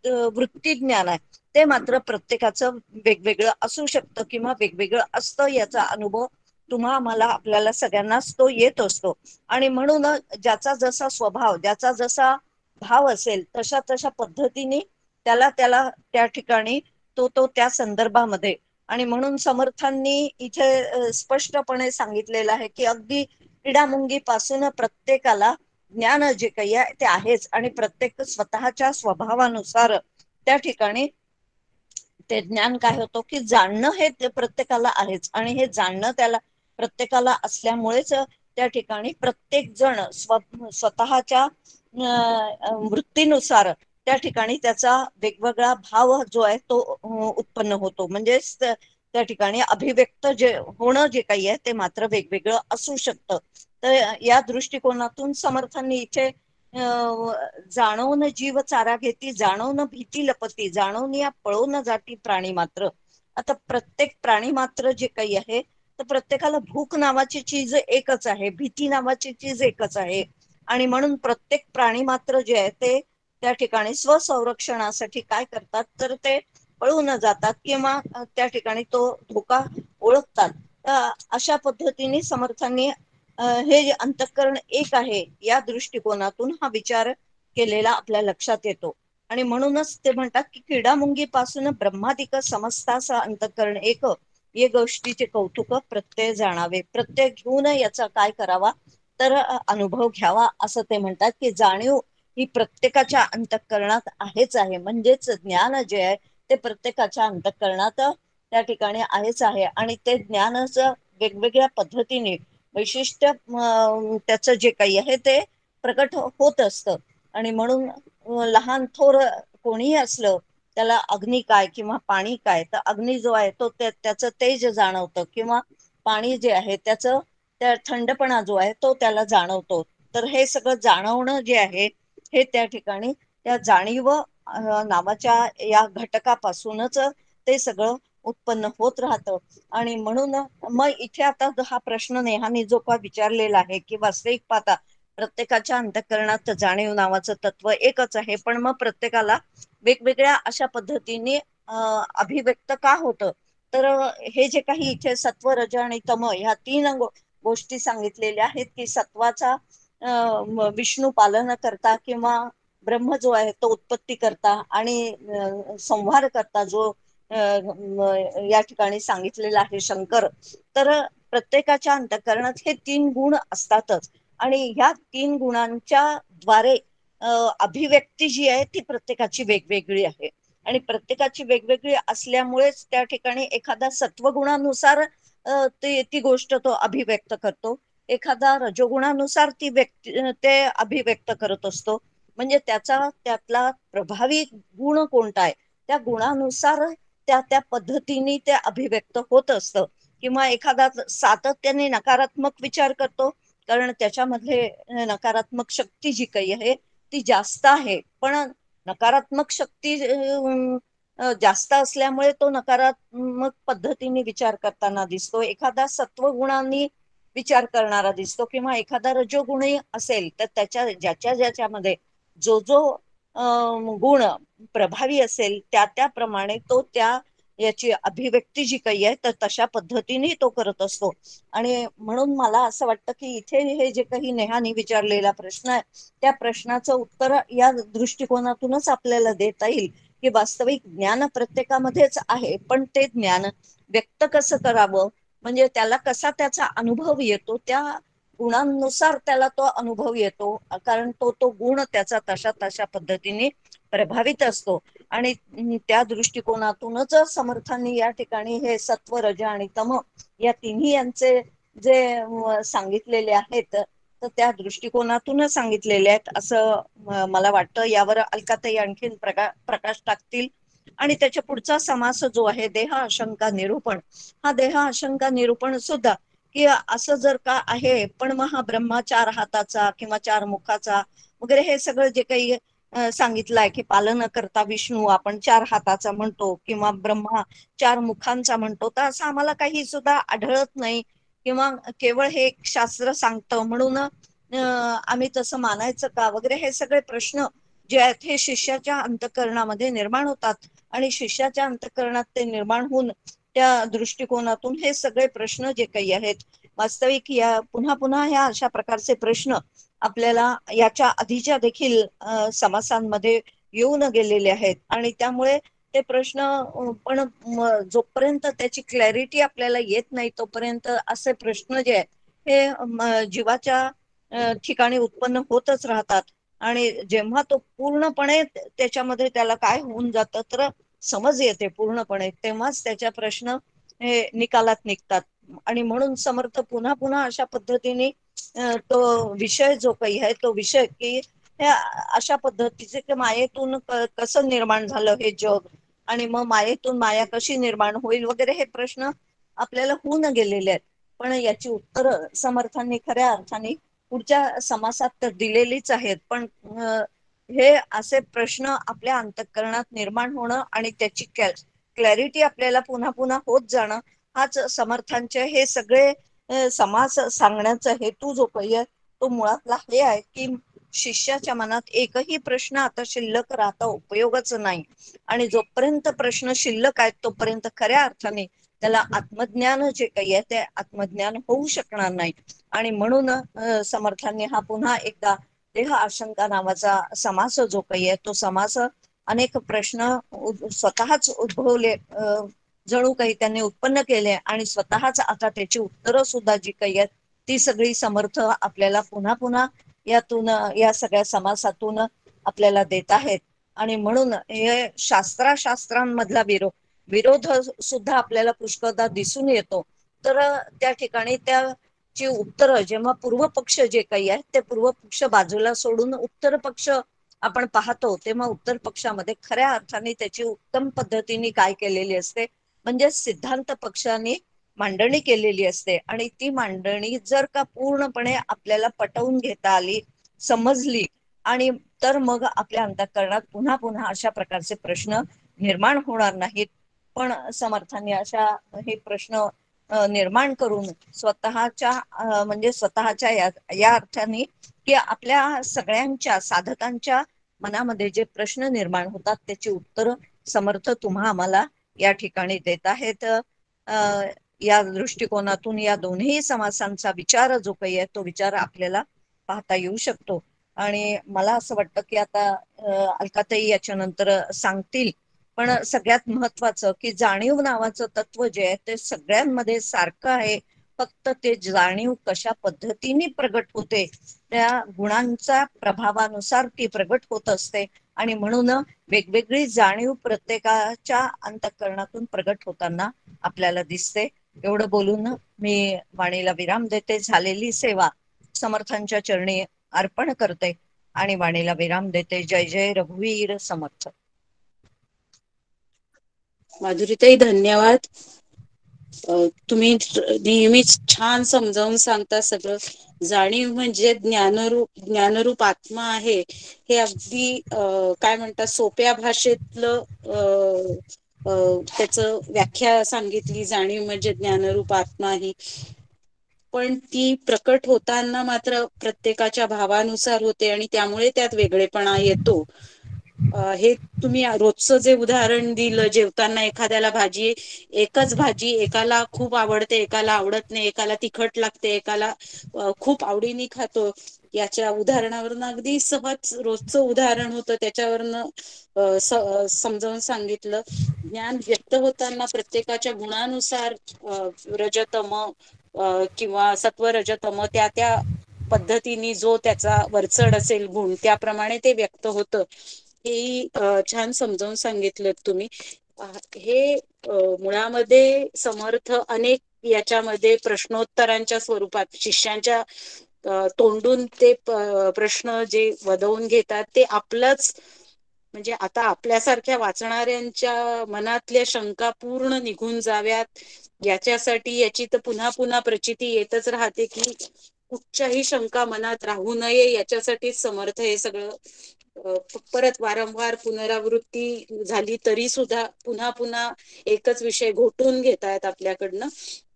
वृत्ती ज्ञान आहे ते मात्र प्रत्येकाचं वेगवेगळं असू शकतं किंवा वेगवेगळं असतं. याचा अनुभव मला आपल्याला सगळ्यांनाच तो येत असतो. आणि म्हणून ज्याचा जसा स्वभाव, ज्याचा जसा भाव असेल तशा तशा पद्धतीने त्याला त्या ठिकाणी तो त्या संदर्भामध्ये. आणि म्हणून समर्थांनी इथे स्पष्टपणे सांगितलेलं आहे की अगदी किडामुंगी पासून प्रत्येकाला ज्ञान जे काही आहे ते आहेच आणि प्रत्येक स्वतःच्या स्वभावानुसार त्या ठिकाणी ते ज्ञान काय होतं की जाणणं हे प्रत्येकाला आहेच, आणि हे जाणणं त्याला प्रत्येकाला असल्यामुळेच त्या ठिकाणी प्रत्येक जण स्वतःच्या वृत्तीनुसार त्या ठिकाणी त्याचा वेगवेगळा भाव जो आहे तो उत्पन्न होतो. म्हणजेच त्या ठिकाणी अभिव्यक्त जे होणं जे काही आहे ते मात्र वेगवेगळं असू शकतं. तर या दृष्टिकोनातून समर्थांनी इथे जाणवून जीव चारा घेती, जाणवून भीती लपती, जाणवून या पळून जाती प्राणी मात्र. आता प्रत्येक प्राणी मात्र जे काही आहे तर प्रत्येकाला भूक नावाची चीज एकच आहे, भीती नावाची चीज एकच आहे, आणि म्हणून प्रत्येक प्राणी मात्र जे आहे ते त्या ठिकाणी स्वसंरक्षणासाठी काय करतात तर ते पळून जातात किंवा त्या ठिकाणी तो धोका ओळखतात. अशा पद्धतीने समर्थांनी हे जे अंतःकरण एक आहे या दृष्टिकोनातून हा विचार केलेला आपल्या लक्षात येतो. आणि म्हणूनच ते म्हणतात की क्रीडामुंगी पासून ब्रह्मादिक समजतास अंतःकरण एक, ये गोष्टीचे कौतुक प्रत्यय जाणावे. प्रत्यय घेऊन याचा काय करावा तर अनुभव घ्यावा, असं ते म्हणतात की जाणीव ही प्रत्येकाच्या अंतःकरणात आहेच आहे. म्हणजेच ज्ञान जे आहे ते प्रत्येकाच्या अंतःकरणात त्या ठिकाणी आहेच आहे, आणि ते ज्ञानच वेगवेगळ्या पद्धतीने वैशिष्ट्य त्याचं जे काही आहे ते प्रकट होत असतं. आणि म्हणून लहान थोर कोणीही असलं त्याला अग्नी काय किंवा पाणी काय, तर अग्नी जो आहे तो त्याचं तेज जाणवतं, किंवा पाणी जे आहे त्याचं त्या थंडपणा जो आहे तो त्याला जाणवतो. तर हे सगळं जाणवणं जे आहे हे त्या ठिकाणी त्या जाणीव नावाच्या या घटकापासूनच ते सगळं उत्पन्न होत राहतं. आणि म्हणून मग इथे आता हा प्रश्न नेहानी जो का विचारलेला आहे की वास्तविक पाहता प्रत्येकाच्या अंतःकरणात जाणीव नावाचं तत्व एकच आहे, पण मग प्रत्येकाला वेगवेगळ्या अशा पद्धतीने अभिव्यक्त का होतं. तर हे जे काही इथे सत्व, रज आणि तम ह्या 3 गोष्टी सांगितलेल्या आहेत की सत्वाचा विष्णू पालन करता किंवा ब्रह्म जो आहे तो उत्पत्ती करता आणि संहार करता जो या ठिकाणी सांगितलेला आहे शंकर. तर प्रत्येकाच्या अंतःकरणात हे 3 गुण असतातच, आणि ह्या 3 गुणांच्या द्वारे अभिव्यक्ती जी आहे ती प्रत्येकाची वेगवेगळी आहे, आणि प्रत्येकाची वेगवेगळी असल्यामुळेच त्या ठिकाणी एखादा सत्वगुणानुसार ती गोष्ट तो अभिव्यक्त करतो, एखादा रजोगुणानुसार ते अभिव्यक्त करत असतो. म्हणजे त्यातला प्रभावी गुण कोणता आहे त्या गुणानुसार त्या पद्धतीने ते अभिव्यक्त होत असतं. किंवा एखादा सातत्याने नकारात्मक विचार करतो कारण त्याच्यामध्ये नकारात्मक शक्ती जी काही आहे ती जास्त आहे, पण नकारात्मक शक्ती जास्त असल्यामुळे तो नकारात्मक पद्धतीने विचार करताना दिसतो. एखादा सत्वगुणांनी विचार करणारा दिसतो, किंवा एखादा रजोगुणी असेल तर ज्याच्यामध्ये जो गुण प्रभावी असेल त्याप्रमाणे तो याची अभिव्यक्ती जी काही आहे तर तशा पद्धतीने तो करत असतो. आणि म्हणून मला असं वाटतं की इथे हे जे काही नेहानी विचारलेला प्रश्न आहे त्या प्रश्नाचं उत्तर या दृष्टिकोनातूनच आपल्याला देता येईल की वास्तविक ज्ञान प्रत्येकामध्येच आहे, पण ते ज्ञान व्यक्त कसं करावं, म्हणजे त्याला कसा त्याचा अनुभव येतो, त्या गुणांनुसार त्याला तो अनुभव येतो, कारण तो गुण त्याचा तशा पद्धतीने प्रभावित असतो. आणि त्या दृष्टिकोनातूनच समर्थांनी या ठिकाणी हे सत्व, रज आणि तम या तिन्ही यांचे जे सांगितलेले आहेत तर त्या दृष्टिकोनातूनच सांगितलेले आहेत असं मला वाटतं. यावर अलकाताई आणखीन प्रकाश टाकतील. आणि त्याच्या पुढचा समास जो आहे देह आशंका निरूपण, हा देह आशंका निरूपण सुद्धा की असं जर का आहे पण मग हा ब्रह्मा 4 हाताचा किंवा 4 मुखाचा वगैरे हे सगळं जे काही सांगितलंय की पालन करता विष्णू आपण 4 हाताचा म्हणतो किंवा ब्रह्मा 4 मुखांचा म्हणतो, तर असं आम्हाला काही सुद्धा आढळत नाही, किंवा केवळ हे एक शास्त्र सांगतं म्हणून आम्ही तसं मानायचं का वगैरे हे सगळे प्रश्न जे आहेत हे शिष्याच्या अंतःकरणामध्ये निर्माण होतात. आणि शिष्याच्या अंतःकरणात ते निर्माण होऊन त्या दृष्टिकोनातून हे सगळे प्रश्न जे काही आहेत वास्तविक या पुन्हा ह्या अशा प्रकारचे प्रश्न आपल्याला याच्या आधीच्या देखील समासांमध्ये येऊन गेलेले आहेत. आणि त्यामुळे ते प्रश्न पण जोपर्यंत त्याची क्लॅरिटी आपल्याला येत नाही तोपर्यंत असे प्रश्न जे आहेत हे जीवाच्या ठिकाणी उत्पन्न होतच राहतात. आणि जेव्हा तो पूर्णपणे त्याच्यामध्ये त्याला काय होऊन जातं तर समज येते पूर्णपणे, तेव्हाच त्याच्या प्रश्न हे निकालात निघतात. आणि म्हणून समर्थ पुन्हा पुन्हा अशा पद्धतीने तो विषय जो काही आहे तो विषय की ह्या अशा पद्धतीचे की मायेतून कसं निर्माण झालं हे जग, आणि मग मायेतून माया कशी निर्माण होईल वगैरे हे प्रश्न आपल्याला होऊन गेलेले आहेत. पण याची उत्तर समर्थांनी खऱ्या अर्थाने पुढच्या समासात तर दिलेलीच आहेत. पण हे असे प्रश्न आपल्या अंतःकरणात निर्माण होणं आणि त्याची क्लॅरिटी आपल्याला पुन्हा पुन्हा होत जाणं, हाच समर्थांचे हे सगळे समास सांगण्याचा हेतू जो काही आहे तो मुळातला हे आहे की शिष्याच्या मनात एकही प्रश्न आता शिल्लक राहता उपयोगाचं नाही. आणि जोपर्यंत प्रश्न शिल्लक आहेत तोपर्यंत खऱ्या अर्थाने त्याला आत्मज्ञान जे काही आहे ते आत्मज्ञान होऊ शकणार नाही. आणि म्हणून समर्थांनी हा पुन्हा एकदा देह आशंका नावाचा समास जो काही आहे तो समास अनेक प्रश्न स्वतःच उद्भवले, जणू काही त्यांनी उत्पन्न केले आणि स्वतःच आता त्याची उत्तरं सुद्धा जी काही आहेत ती सगळी समर्थ आपल्याला पुन्हा पुन्हा यातून या सगळ्या समासातून आपल्याला देत आहेत. आणि म्हणून हे शास्त्रांमधला विरोध सुद्धा आपल्याला पुष्कळदा दिसून येतो. तर त्या ठिकाणी त्याची उत्तरं जेव्हा पूर्व पक्ष जे काही आहे ते पूर्व पक्ष बाजूला सोडून उत्तर पक्ष आपण पाहतो तेव्हा उत्तर पक्षामध्ये खऱ्या अर्थाने त्याची उत्तम पद्धतीने काय केलेली असते म्हणजे सिद्धांत पक्षाने मांडणी केलेली असते. आणि ती मांडणी जर का पूर्णपणे आपल्याला पटवून घेता आली, समजली, आणि तर मग आपल्या अंतःकरणात पुन्हा पुन्हा अशा प्रकारचे प्रश्न निर्माण होणार नाहीत. पण समर्थांनी अशा हे प्रश्न निर्माण करून स्वतःच्या म्हणजे स्वतःच्या या अर्थाने की आपल्या सगळ्यांच्या साधकांच्या मनामध्ये जे प्रश्न निर्माण होतात त्याची उत्तरं समर्थ तुम्हा आम्हाला या ठिकाणी देत आहेत. या दृष्टिकोनातून या दोन्ही समासांचा विचार जो काही आहे तो विचार आपल्याला पाहता येऊ शकतो. आणि मला असं वाटतं की आता अलकाताई याच्यानंतर सांगतील, पण सगळ्यात महत्वाचं की जाणीव नावाचं तत्व जे आहे ते सगळ्यांमध्ये सारखं आहे, फक्त ते जाणीव कशा पद्धतीने प्रगट होते त्या गुणांच्या प्रभावानुसार ती प्रगट होत असते. आणि म्हणून वेगवेगळी जाणीव प्रत्येकाच्या अंतःकरणातून प्रगट होताना आपल्याला दिसते. एवढं बोलून मी वाणीला विराम देते. झालेली सेवा समर्थांच्या चरणी अर्पण करते आणि वाणीला विराम देते. जय जय रघुवीर समर्थ. माधुरीताई धन्यवाद. तुम्ही नेहमीच छान समजावून सांगता सगळं. जाणीव म्हणजे ज्ञानरूप आत्मा आहे हे अगदी काय म्हणतात सोप्या भाषेतलं त्याचं व्याख्या सांगितली. जाणीव म्हणजे ज्ञानरूप आत्मा ही, पण ती प्रकट होताना मात्र प्रत्येकाच्या भावानुसार होते आणि त्यामुळे त्यात वेगळेपणा येतो. हे तुम्ही रोजचं जे उदाहरण दिलं, जेवताना एखाद्याला एकच भाजी एकाला खूप आवडते, एकाला आवडत नाही, एकाला तिखट लागते, एकाला खूप आवडीने खातो, याच्या उदाहरणावरून अगदी सहज रोजचं उदाहरण होतं त्याच्यावरनं समजावून सांगितलं. ज्ञान व्यक्त होताना प्रत्येकाच्या गुणानुसार रजतम किंवा सत्वरजतम त्या पद्धतीने जो त्याचा वरचढ असेल गुण त्याप्रमाणे ते व्यक्त होतं. हे छान समजावून सांगितलं तुम्ही. हे मुळामध्ये समर्थ अनेक याच्यामध्ये प्रश्नोत्तरांच्या स्वरूपात शिष्यांच्या तोंडून ते प्रश्न जे वदवून घेतात ते आपलंच म्हणजे आता आपल्यासारख्या वाचणाऱ्यांच्या मनातल्या शंका पूर्ण निघून जाव्यात याच्यासाठी याची तर पुन्हा पुन्हा प्रचिती येतच राहते की कुठच्याही शंका मनात राहू नये याच्यासाठीच समर्थ हे सगळं परत वारंवार पुनरावृत्ती झाली तरी सुद्धा पुन्हा पुन्हा एकच विषय घोटून घेतायत आपल्याकडनं.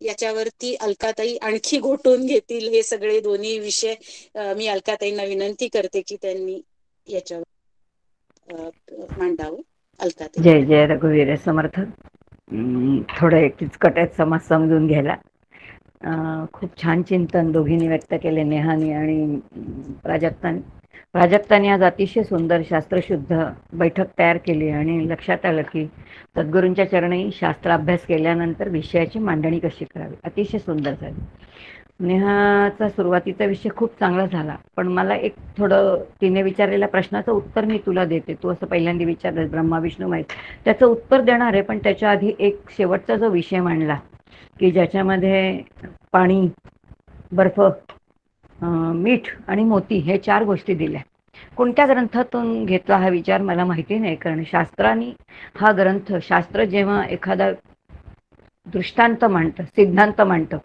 याच्यावरती अलकाताई आणखी घोटून घेतील हे सगळे दोन्ही विषय. मी अलकाताईंना विनंती करते की त्यांनी याच्यावर मांडावं. अलकाताई. जय जय रघुवीर समर्थ. थोडं एक किचकट समाज समजून घ्यायला खूप छान चिंतन दोघींनी व्यक्त केले, नेहानी आणि प्राजक्ताने आज अतिशय सुंदर शास्त्रशुद्ध बैठक तयार केली आणि लक्षात आलं की सद्गुरूंच्या चरणी शास्त्राभ्यास केल्यानंतर विषयाची मांडणी कशी करावी. अतिशय सुंदर झाली. नेहाचा सुरुवातीचा विषय खूप चांगला झाला, पण मला एक थोडं तिने विचारलेल्या प्रश्नाचं उत्तर मी तुला देते. तू असं पहिल्यांदा विचारलं ब्रह्मा विष्णू महेश, त्याचं उत्तर देणार आहे, पण त्याच्या आधी एक शेवटचा जो विषय मांडला की ज्याच्यामध्ये पाणी, बर्फ, मीठ आणि मोती हे 4 गोष्टी दिल्या. कोणत्या ग्रंथातून घेतला हा विचार मला माहिती नाही, कारण शास्त्रांनी हा ग्रंथ, शास्त्र जेव्हा एखादा दृष्टांत मांडतं, सिद्धांत मांडतं,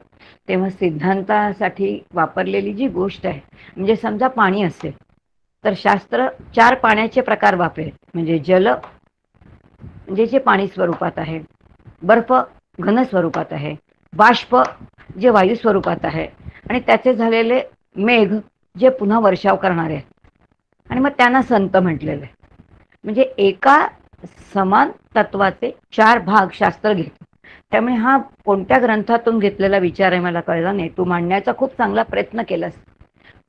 तेव्हा सिद्धांतासाठी वापरलेली जी गोष्ट आहे, म्हणजे समजा पाणी असेल तर शास्त्र 4 पाण्याचे प्रकार वापरेल. म्हणजे जल म्हणजे जे पाणी स्वरूपात आहे, बर्फ घन स्वरूपात आहे, बाष्प जे वायू स्वरूपात आहे, आणि त्याचे झालेले मेघ जे पुन्हा वर्षाव करणारे आहेत, आणि मग त्यांना संत म्हटलेलं आहे. म्हणजे एका समान तत्वाचे 4 भाग शास्त्र घेतं. त्यामुळे हा कोणत्या ग्रंथातून घेतलेला विचार आहे मला कळला नाही. तू मांडण्याचा खूप चांगला प्रयत्न केलास,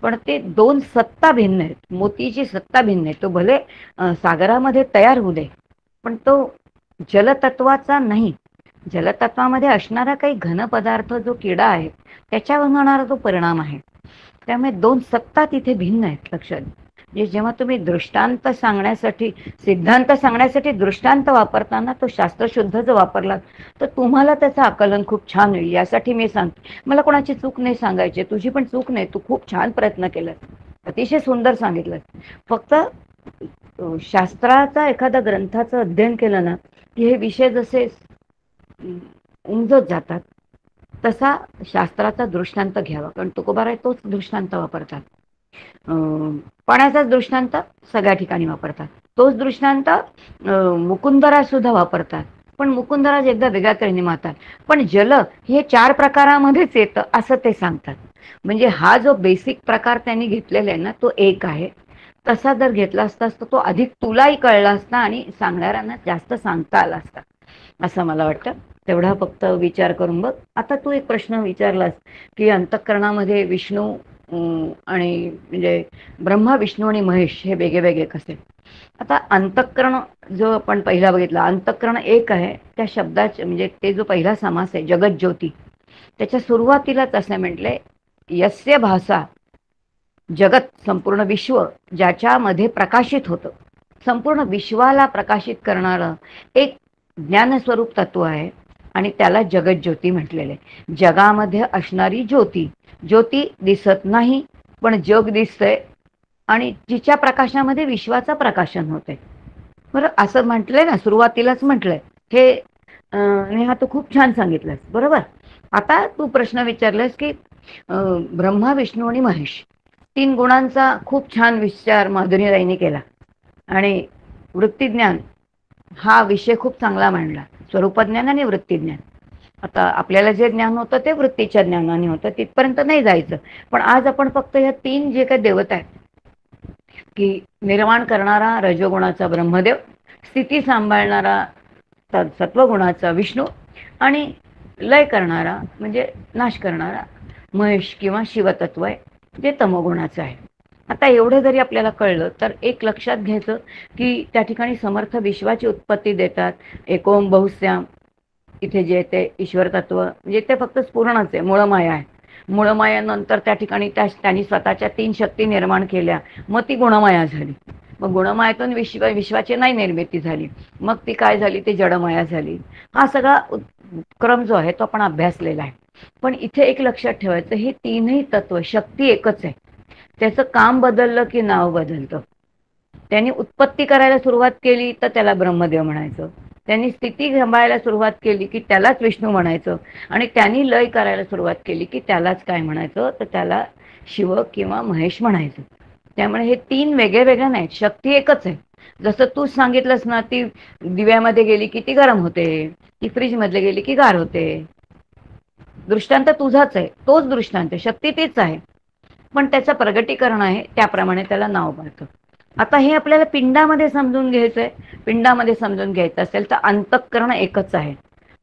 पण ते 2 सत्ता भिन्न आहेत. मोतीची सत्ता भिन्न आहे. तो भले सागरामध्ये तयार होऊ दे, पण तो जलतत्वाचा नाही. जलतत्वामध्ये असणारा काही घन पदार्थ जो किडा आहे त्याच्यावर होणारा तो परिणाम आहे. त्यामुळे 2 सत्ता तिथे भिन्न आहेत. लक्षात, म्हणजे जेव्हा तुम्ही दृष्टांत सांगण्यासाठी, सिद्धांत सांगण्यासाठी दृष्टांत वापरताना तो शास्त्रशुद्ध जर वापरला तर तुम्हाला त्याचं आकलन खूप छान होईल. यासाठी मी सांगते, मला कोणाची चूक नाही सांगायची, तुझी पण चूक नाही. तू खूप छान प्रयत्न केलास, अतिशय सुंदर सांगितलं. फक्त शास्त्राचा एखाद्या ग्रंथाचं अध्ययन केलं ना की हे विषय जसे उमजत जातात, तसा शास्त्राचा दृष्टांत घ्यावा. कारण तुकोबाराय तोच दृष्टांत वापरतात. पाण्याचाच दृष्टांत सगळ्या ठिकाणी वापरतात. तोच दृष्टांत मुकुंदराज सुद्धा वापरतात, पण मुकुंदराज एकदा वेगळ्या तऱ्हेने मारतात. पण जल हे 4 प्रकारामध्येच येतं असं ते सांगतात. म्हणजे हा जो बेसिक प्रकार त्यांनी घेतलेला आहे ना, तो एक आहे. तसा जर घेतला असता तर तो अधिक तुलाही कळला असता आणि सांगणाऱ्यांना जास्त सांगता आला असता, असं मला वाटतं. तेवढा फक्त विचार करून बघ. आता तू एक प्रश्न विचारलास की अंतःकरणामध्ये विष्णू आणि म्हणजे ब्रह्मा, विष्णू आणि महेश हे वेगळे वेगळे कसे. आता अंतःकरण जो आपण पहिला बघितला, अंतःकरण एक आहे. त्या शब्दाचे म्हणजे ते जो पहिला समास आहे जगज्योती, त्याच्या सुरुवातीलाच असं म्हटलंय, यस्य भासा, जगत संपूर्ण विश्व ज्याच्यामध्ये प्रकाशित होतं, संपूर्ण विश्वाला प्रकाशित करणारं एक ज्ञानस्वरूप तत्व आहे, आणि त्याला जगज्योती म्हटलेले. जगामध्ये असणारी ज्योती, ज्योती दिसत नाही पण जग दिसतंय, आणि जिच्या प्रकाशामध्ये विश्वाचं प्रकाशन होते. बरं, असं म्हटलंय ना, सुरुवातीलाच म्हटलंय हे. नेहा तू खूप छान सांगितलंस, बरोबर. आता तू प्रश्न विचारलास की ब्रह्मा, विष्णू आणि महेश 3 गुणांचा खूप छान विचार माधुरीताईंनी केला, आणि वृत्तिज्ञान हा विषय खूप चांगला मांडला. स्वरूपज्ञान आणि वृत्तिज्ञान. आता आपल्याला जे ज्ञान होतं ते वृत्तीच्या ज्ञानाने होतं, तिथपर्यंत नाही जायचं. पण आज आपण फक्त या 3 जे काही देवता आहेत की निर्माण करणारा रजोगुणाचा ब्रह्मदेव, स्थिती सांभाळणारा सत्वगुणाचा विष्णू, आणि लय करणारा म्हणजे नाश करणारा महेश किंवा शिवतत्व आहे, जे तमोगुणाचं आहे. आता एवढं जरी आपल्याला कळलं तर एक लक्षात घ्यायचं की त्या ठिकाणी समर्थ विश्वाची उत्पत्ती देतात. एकोम बहुश्याम, इथे जे ते ईश्वर तत्व म्हणजे ते फक्त स्फुरणच आहे, मूळमाया आहे. मूळमायानंतर त्या ठिकाणी त्यांनी स्वतःच्या 3 शक्ती निर्माण केल्या, मग ती गुणमाया झाली. मग गुणमायातून विश्वाची नाही निर्मिती झाली, मग ती काय झाली, ती जडमाया झाली. हा सगळा क्रम जो आहे तो आपण अभ्यासलेला आहे. पण इथे एक लक्षात ठेवायचं, हे 3ही तत्व शक्ती एकच आहे. त्याचं काम बदललं की नाव बदलतं. त्यांनी उत्पत्ती करायला सुरुवात केली तर त्याला ब्रह्मदेव म्हणायचं, त्यांनी स्थिती सांभाळायला सुरुवात केली की त्यालाच विष्णू म्हणायचं, आणि त्यांनी लय करायला सुरुवात केली की त्यालाच काय म्हणायचं, तर त्याला शिव किंवा महेश म्हणायचं. त्यामुळे हे 3 वेगळे वेगळे नाहीत, शक्ती एकच आहे. जसं तू सांगितलंस ना, ती दिव्यामध्ये गेली की ती गरम होते, ती फ्रीजमध्ये गेली की गार होते. दृष्टांत तुझाच आहे, तोच दृष्टांत आहे, शक्ती तीच आहे, पण त्याचं प्रगटीकरण आहे, त्याप्रमाणे त्याला नाव पडतं. आता हे आपल्याला पिंडामध्ये समजून घ्यायचं आहे. पिंडामध्ये समजून घ्यायचं असेल तर अंतःकरण एकच आहे.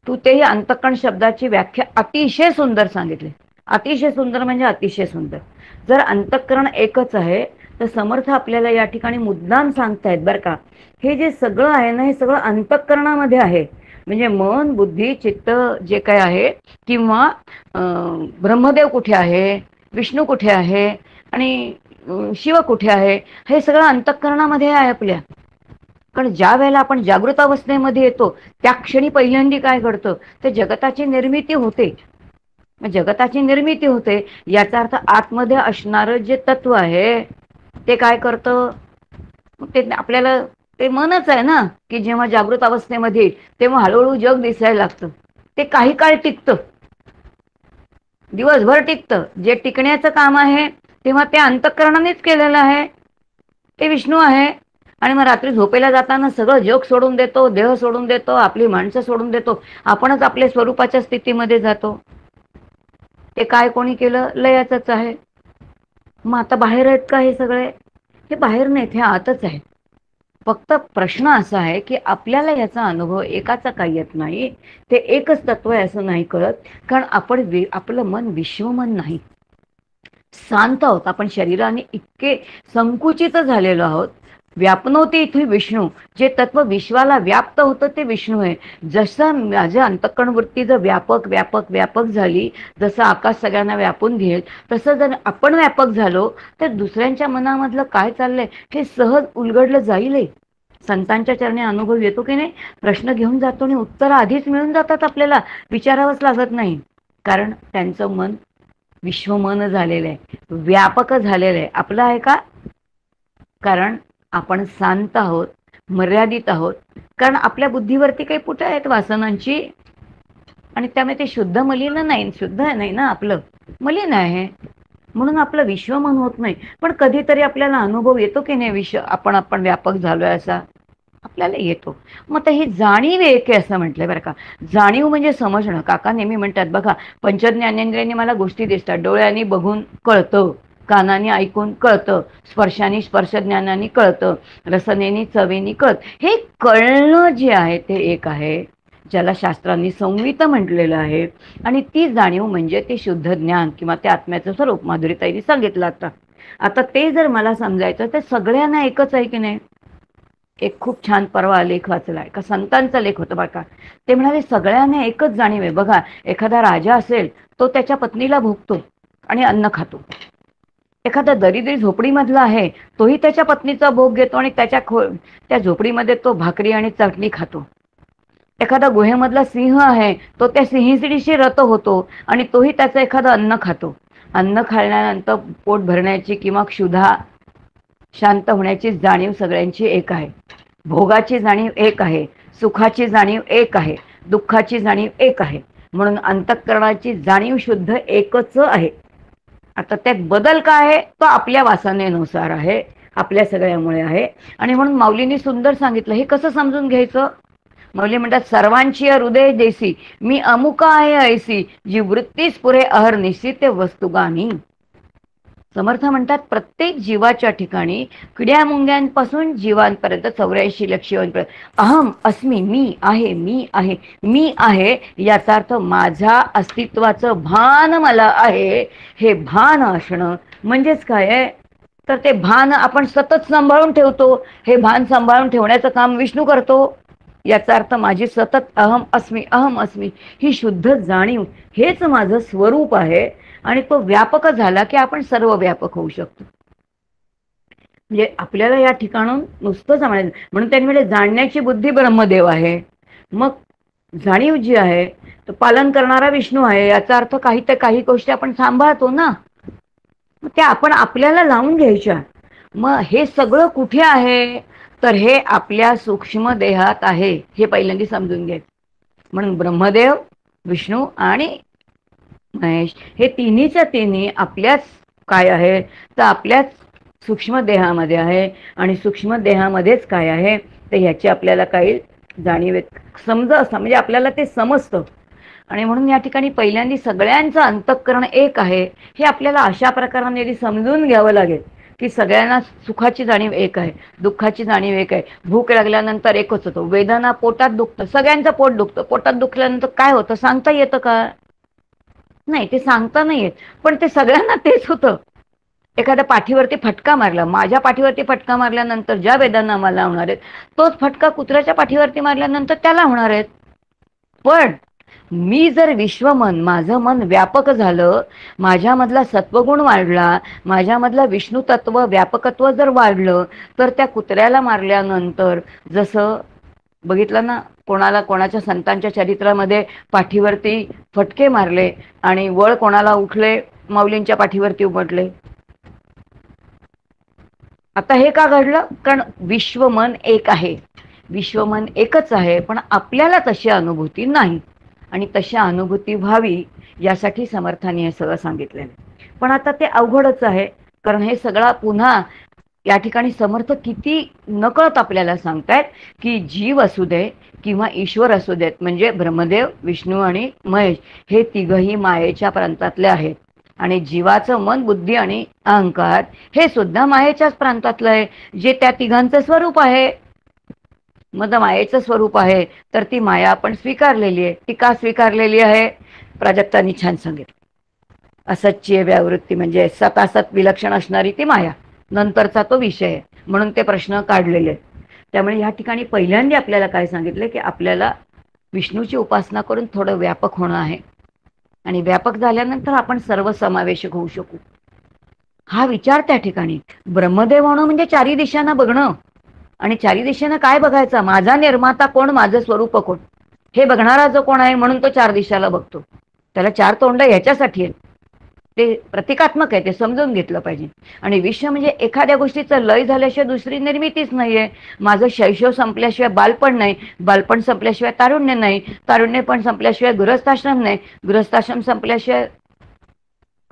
तू तेही अंतःकरण शब्दाची व्याख्या अतिशय सुंदर सांगितली, अतिशय सुंदर म्हणजे अतिशय सुंदर. जर अंतःकरण एकच आहे तर समर्थ आपल्याला या ठिकाणी मुद्दाम सांगतायत बरं का, हे जे सगळं आहे ना, हे सगळं अंतःकरणामध्ये आहे. म्हणजे मन, बुद्धी, चित्त जे काय आहे, किंवा ब्रह्मदेव कुठे आहे, विष्णू कुठे आहे आणि शिव कुठे आहे, हे सगळं अंतःकरणामध्ये आहे आपल्या. कारण ज्या वेळेला आपण जागृत अवस्थेमध्ये येतो त्या क्षणी पहिल्यांदा काय घडतं, ते जगताची निर्मिती होते. जगताची निर्मिती होते याचा अर्थ आतमध्ये असणारं जे तत्व आहे ते काय करतं, ते आपल्याला, ते मनच आहे ना, की जेव्हा जागृत अवस्थेमध्ये तेव्हा हळूहळू जग दिसायला लागतं. ते काही काळ टिकतं, दिवसभर टिकतं. जे टिकण्याचं काम आहे तेव्हा ते अंतःकरणानेच केलेलं आहे, ते विष्णू आहे. आणि मग रात्री झोपेला जाताना सगळं जग सोडून देतो, देह सोडून देतो, आपली माणसं सोडून देतो, आपणच आपल्या स्वरूपाच्या स्थितीमध्ये जातो. ते काय कोणी केलं, लयाचंच आहे. मग आता बाहेर आहेत का हे सगळे? हे बाहेर नाहीत, हे आतच आहे. फक्त प्रश्न असा आहे की आपल्याला याचा अनुभव एकाचा काही येत नाही, ते एकच तत्व आहे असं नाही कळत. कारण आपलं मन विश्वमन नाही, शांत आहोत आपण. शरीराने इतके संकुचित झालेलो आहोत. व्यापनोती इथे विष्णू, जे तत्व विश्वाला व्याप्त होतं ते विष्णू आहे. जसं माझ्या अंतःकरण वृत्ती जर व्यापक व्यापक व्यापक झाली, जसं आकाश सगळ्यांना व्यापून घेईल, तसं जर आपण व्यापक झालो तर दुसऱ्यांच्या मनामधलं काय चाललंय हे सहज उलगडलं जाईल. संतांच्या चरणी अनुभव येतो की नाही, प्रश्न घेऊन जातो आणि उत्तर आधीच मिळून जातात, आपल्याला विचारावंच लागत नाही. कारण त्यांचं मन विश्वमन झालेलं आहे, व्यापक झालेलं आहे. आपलं आहे का? कारण आपण शांत आहोत, मर्यादित आहोत. कारण आपल्या बुद्धीवरती काही पुटं आहेत वासनांची, आणि त्यामुळे ते शुद्ध मलिन नाही, शुद्ध नाही ना, आपलं मलिन आहे. म्हणून आपलं विश्वमन होत नाही. पण कधीतरी आपल्याला अनुभव येतो की नाही, आपण व्यापक झालोय असा आपल्याला येतो. मग तर ही जाणीव एक आहे असं म्हटलंय बरं का. जाणीव म्हणजे समजणं. काका नेहमी म्हणतात बघा, पंचज्ञानेंद्रियांनी मला गोष्टी दिसतात, डोळ्यांनी बघून कळतं, कानाने ऐकून कळतं, स्पर्शाने स्पर्शज्ञानाने कळतं, रसनेनी चवेनी कळत. हे कळणं जे आहे ते एक आहे, ज्याला शास्त्रांनी संवित म्हटलेलं आहे. आणि ती जाणीव म्हणजे ते शुद्ध ज्ञान किंवा ते आत्म्याचं स्वरूप. माधुरीताईंनी सांगितलं आता ते जर मला समजायचं तर सगळ्यांना एकच आहे की नाही. एक खूप छान परवा लेख वाचलाय, का संतांचा लेख होता बरं का. ते म्हणाले सगळ्यांना एकच जाणीव आहे. बघा, एखादा राजा असेल तो त्याच्या पत्नीला भोगतो आणि अन्न खातो. एखादा दरिद्री झोपडीमधला आहे तोही त्याच्या पत्नीचा भोग घेतो आणि त्या झोपडीमध्ये तो भाकरी आणि चटणी खातो. एखादा गुहेमधला सिंह आहे तो त्या सिंहीसाठी रत होतो आणि तोही त्याचं एखादं अन्न खातो. अन्न खाल्ल्यानंतर पोट भरण्याची किंवा क्षुधा शांत होण्याची जाणीव सगळ्यांची एक आहे. भोगाची जाणीव एक आहे, सुखाची जाणीव एक आहे, दुःखाची जाणीव एक आहे. म्हणून अंतःकरणाची जाणीव शुद्ध एकच आहे. आता त्यात बदल काय आहे तो आपल्या वासनेनुसार आहे, आपल्या सगळ्यामुळे आहे. आणि म्हणून माऊलींनी सुंदर सांगितलं. हे कसं समजून घ्यायचं? माऊली म्हणतात, सर्वांची हृदय देसी मी अमुका आहे ऐसी, जी वृत्तीस पुरे अहर्निशी ते वस्तुगानी. समर्थ म्हणतात, प्रत्येक जीवाच्या ठिकाणी किड्या मुंग्यांपासून जीवांपर्यंत 84 लक्ष जीवांपर्यंत अहम अस्मी, मी आहे, मी आहे, मी आहे. याचा अर्थ माझ्या अस्तित्वाचं भान मला आहे. हे भान असणं म्हणजेच काय आहे, तर ते भान आपण सतत सांभाळून ठेवतो. हे भान सांभाळून ठेवण्याचं काम विष्णू करतो. याचा अर्थ माझी सतत अहम अस्मी ही शुद्ध जाणीव, हेच माझं स्वरूप आहे. आणि तो व्यापक झाला की आपण सर्व व्यापक होऊ शकतो. म्हणजे आपल्याला या ठिकाणून नुसतं समजायचं. म्हणून त्यांनी म्हणजे जाणण्याची बुद्धी ब्रह्मदेव आहे. मग जाणीव जी आहे तो पालन करणारा विष्णू आहे. याचा अर्थ काही गोष्टी आपण सांभाळतो ना, त्या आपण आपल्याला लावून घ्यायच्या. मग हे सगळं कुठे आहे, तर हे आपल्या सूक्ष्म देहात आहे. हे पहिल्यांदा समजून घ्यायचं. म्हणून ब्रह्मदेव, विष्णू आणि महेश हे तिन्हीच्या तिन्ही आपल्याच काय आहे, तर आपल्याच सूक्ष्म देहामध्ये आहे. आणि सूक्ष्म देहामध्येच काय आहे तर ह्याची आपल्याला काही जाणीव म्हणजे आपल्याला ते समजतं. आणि म्हणून या ठिकाणी पहिल्यांदा सगळ्यांचं अंतःकरण एक आहे हे आपल्याला अशा प्रकाराने समजून घ्यावं लागेल की सगळ्यांना सुखाची जाणीव एक आहे, दुःखाची जाणीव एक आहे. भूक लागल्यानंतर एकच होतो, वेदना पोटात दुखतं, सगळ्यांचं पोट दुखतं. पोटात दुखल्यानंतर काय होतं सांगता येतं का? नाही, ते सांगता नाही येत. पण ते सगळ्यांना तेच होतं. एखाद्या पाठीवरती फटका मारला, माझ्या पाठीवरती फटका मारल्यानंतर ज्या वेदना मला होणार आहेत तोच फटका कुत्र्याच्या पाठीवरती मारल्यानंतर त्याला होणार आहेत. पण मी जर विश्वमन, माझं मन व्यापक झालं, माझ्यामधला सत्वगुण वाढला, माझ्यामधला विष्णू तत्व व्यापकत्व जर वाढलं, तर त्या कुत्र्याला मारल्यानंतर जसं बघितलं ना, कोणाच्या संतांच्या चरित्रामध्ये पाठीवरती फटके मारले आणि वळ कोणाला उठले, माऊलींच्या पाठीवरती उमटले. आता हे का घडलं? कारण विश्वमन एक आहे, विश्वमन एकच आहे, पण आपल्याला तशी अनुभूती नाही. आणि तशी अनुभूती व्हावी यासाठी समर्थांनी हे सगळं सांगितलेलं. पण आता ते अवघडच आहे, कारण हे सगळं पुन्हा या ठिकाणी समर्थ किती नकळत आपल्याला सांगतायत की जीव असू दे किंवा ईश्वर असू देत, म्हणजे ब्रह्मदेव, विष्णू आणि महेश हे तिघही मायेच्या प्रांतातले आहेत. आणि जीवाचं मन, बुद्धी आणि अहंकार हे सुद्धा मायेच्याच प्रांतातलं आहे, जे त्या तिघांचं स्वरूप आहे. मग मायेचं स्वरूप आहे तर ती माया आपण स्वीकारलेली आहे. ती का स्वीकारलेली आहे? प्राजक्तांनी छान सांगितलं. असच्य व्यावृत्ती म्हणजे सतासत विलक्षण असणारी ती माया, नंतरचा तो विषय आहे, म्हणून ते प्रश्न काढलेले आहेत. त्यामुळे या ठिकाणी पहिल्यांदा आपल्याला काय सांगितलं की आपल्याला विष्णूची उपासना करून थोडं व्यापक होणं आहे, आणि व्यापक झाल्यानंतर आपण सर्वसमावेशक होऊ शकू. हा विचार त्या ठिकाणी ब्रह्मदेव होणं म्हणजे चारी दिशांना बघणं. आणि चारी दिशेनं काय बघायचं? माझा निर्माता कोण, माझं स्वरूप कोण, हे बघणारा जो कोण आहे, म्हणून तो चार दिशाला बघतो. त्याला चार तोंड ह्याच्यासाठी आहे, ते प्रतिकात्मक आहे, ते समजून घेतलं पाहिजे. आणि विश्व म्हणजे एखाद्या गोष्टीचं लय झाल्याशिवाय दुसरी निर्मितीच नाहीये. माझं शैशव संपल्याशिवाय बालपण नाही, बालपण संपल्याशिवाय तारुण्य नाही, तारुण्य पण संपल्याशिवाय गृहस्थाश्रम नाही, गृहस्थाश्रम संपल्याशिवाय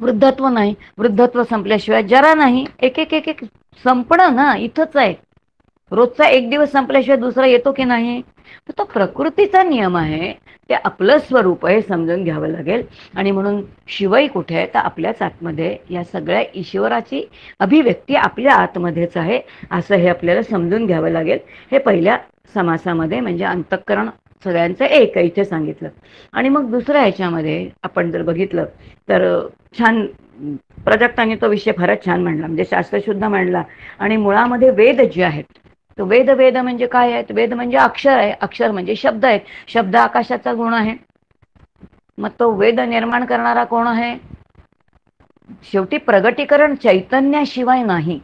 वृद्धत्व नाही, वृद्धत्व संपल्याशिवाय जरा नाही. एक एक एक एक संपणं ना इथंच आहे. रोजचा एक दिवस संपल्याशिवाय दुसरा येतो की नाही? तो प्रकृतीचा नियम आहे, ते आपलं स्वरूप आहे, समजून घ्यावं लागेल. आणि म्हणून शिवई कुठे आहे? तर आपल्याच आतमध्ये या सगळ्या ईश्वराची अभिव्यक्ती आपल्या आतमध्येच आहे, असं हे आपल्याला समजून घ्यावं लागेल. हे पहिल्या समासामध्ये म्हणजे अंतःकरण सगळ्यांचं एक इथे सांगितलं. आणि मग दुसऱ्या ह्याच्यामध्ये आपण जर बघितलं तर छान प्राजक्तांनी तो विषय फारच छान मांडला, म्हणजे शास्त्रशुद्ध मांडला. आणि मुळामध्ये वेद जे आहेत, तो वेद म्हणजे काय आहेत? वेद म्हणजे अक्षर आहे, अक्षर म्हणजे शब्द आहेत, शब्द आकाशाचा गुण आहे. मग तो वेद निर्माण करणारा कोण आहे? शेवटी प्रगटीकरण चैतन्याशिवाय नाही,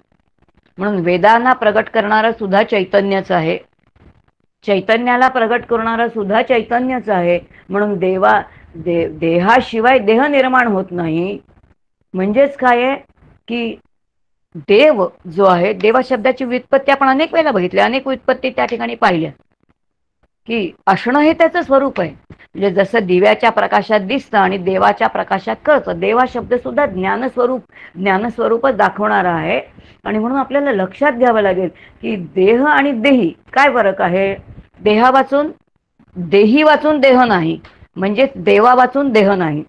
म्हणून वेदांना प्रगट करणारा सुद्धा चैतन्यच आहे, चैतन्याला प्रगट करणारा सुद्धा चैतन्यच आहे. म्हणून देहाशिवाय देह निर्माण होत नाही. म्हणजेच काय आहे की देव जो आहे, देवा शब्दाची व्युत्पत्ती आपण अनेक वेळेला बघितली, अनेक व्युत्पत्ती त्या ठिकाणी पाहिल्या की असणं हे त्याचं स्वरूप आहे. म्हणजे जसं दिव्याच्या प्रकाशात दिसतं आणि देवाच्या प्रकाशात कळतं, देवा शब्द सुद्धा ज्ञानस्वरूपच दाखवणारा आहे. आणि म्हणून आपल्याला लक्षात घ्यावं लागेल की देह आणि देही काय फरक आहे? देहा वाचून देही वाचून देह नाही, म्हणजेच देवा वाचून देह नाही.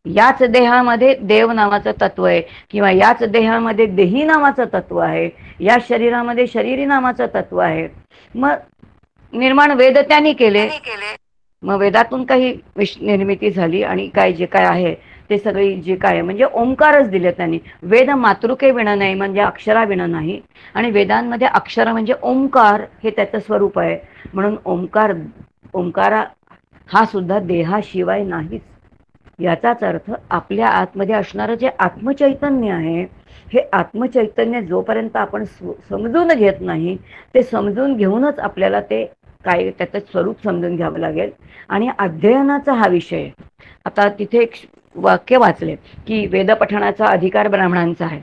याच देहामध्ये देव नावाचं तत्व आहे, किंवा याच देहामध्ये देही नावाचं तत्व आहे, या शरीरामध्ये शरीरी नामाचं तत्व आहे. मग निर्माण वेद त्यांनी केले, मग वेदातून काही निर्मिती झाली आणि काय जे काय आहे ते सगळी जे काय म्हणजे ओंकारच दिले त्यांनी. वेद मातृके विना नाही, म्हणजे अक्षरा विना नाही. आणि वेदांमध्ये अक्षर म्हणजे ओंकार हे त्याचं स्वरूप आहे. म्हणून ओंकारा हा सुद्धा देहाशिवाय नाहीच. याचाच अर्थ आपल्या आतमध्ये असणारं जे आत्मचैतन्य आहे, हे आत्मचैतन्य जोपर्यंत आपण समजून घेत नाही, ते समजून घेऊनच आपल्याला ते काय त्याचं स्वरूप समजून घ्यावं लागेल. आणि अध्ययनाचा हा विषय. आता तिथे एक वाक्य वाचले की वेद पठणाचा अधिकार ब्राह्मणांचा आहे.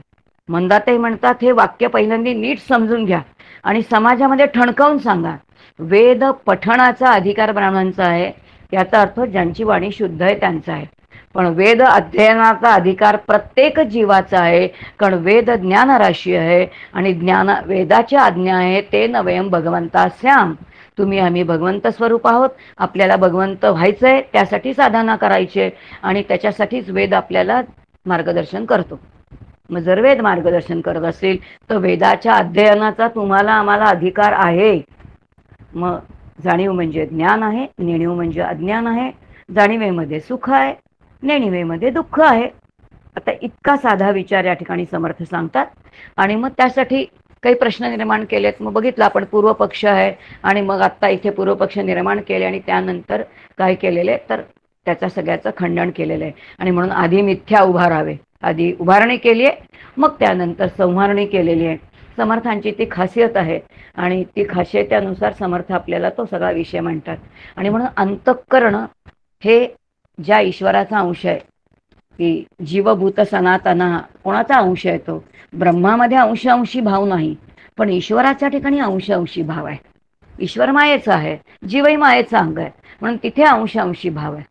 मंदाताई म्हणतात हे वाक्य पहिल्यांदा नीट समजून घ्या आणि समाजामध्ये ठणकावून सांगा. वेद पठणाचा अधिकार ब्राह्मणांचा आहे, याचा अर्थ ज्यांची वाणी शुद्ध आहे त्यांचा आहे. पण वेद अध्ययनाचा अधिकार प्रत्येक जीवाचा आहे, कारण वेद ज्ञान राशी आहे. आणि वेदाची आज्ञा आहे ते न वयम भगवंतास्याम, तुम्ही आम्ही भगवंत स्वरूप आहोत, आपल्याला भगवंत व्हायचंय, त्यासाठी साधना करायची आणि त्याच्यासाठीच वेद आपल्याला मार्गदर्शन करतो. मग जर वेद मार्गदर्शन करत असेल तर वेदाच्या अध्ययनाचा तुम्हाला आम्हाला अधिकार आहे. मग जाणीव म्हणजे ज्ञान आहे, नेणीव म्हणजे अज्ञान आहे. जाणीवेमध्ये सुख आहे, नेणीवेमध्ये दुःख आहे. आता इतका साधा विचार या ठिकाणी समर्थ सांगतात. आणि मग त्यासाठी काही प्रश्न निर्माण केलेत. मग बघितलं आपण पूर्व पक्ष आहे आणि मग आता इथे पूर्व पक्ष निर्माण केले आणि त्यानंतर काय केलेले तर त्याचा सगळ्याचं खंडन केलेलं आहे. आणि म्हणून आधी मिथ्या उभारावे, आधी उभारणी केली आहे, मग त्यानंतर संहारणी केलेली आहे. समर्थांची ती खासियत आहे आणि ती खासियतेनुसार समर्थ आपल्याला तो सगळा विषय म्हणतात. आणि म्हणून अंतःकरण हे ज्या ईश्वराचा अंश आहे की जीवभूत सनातना, कोणाचा अंश आहे तो? ब्रह्मामध्ये अंशी भाव नाही, पण ईश्वराच्या ठिकाणी अंशी भाव आहे. ईश्वर मायेचा आहे, जीवही मायेचा अंग आहे, म्हणून तिथे अंशी भाव आहे.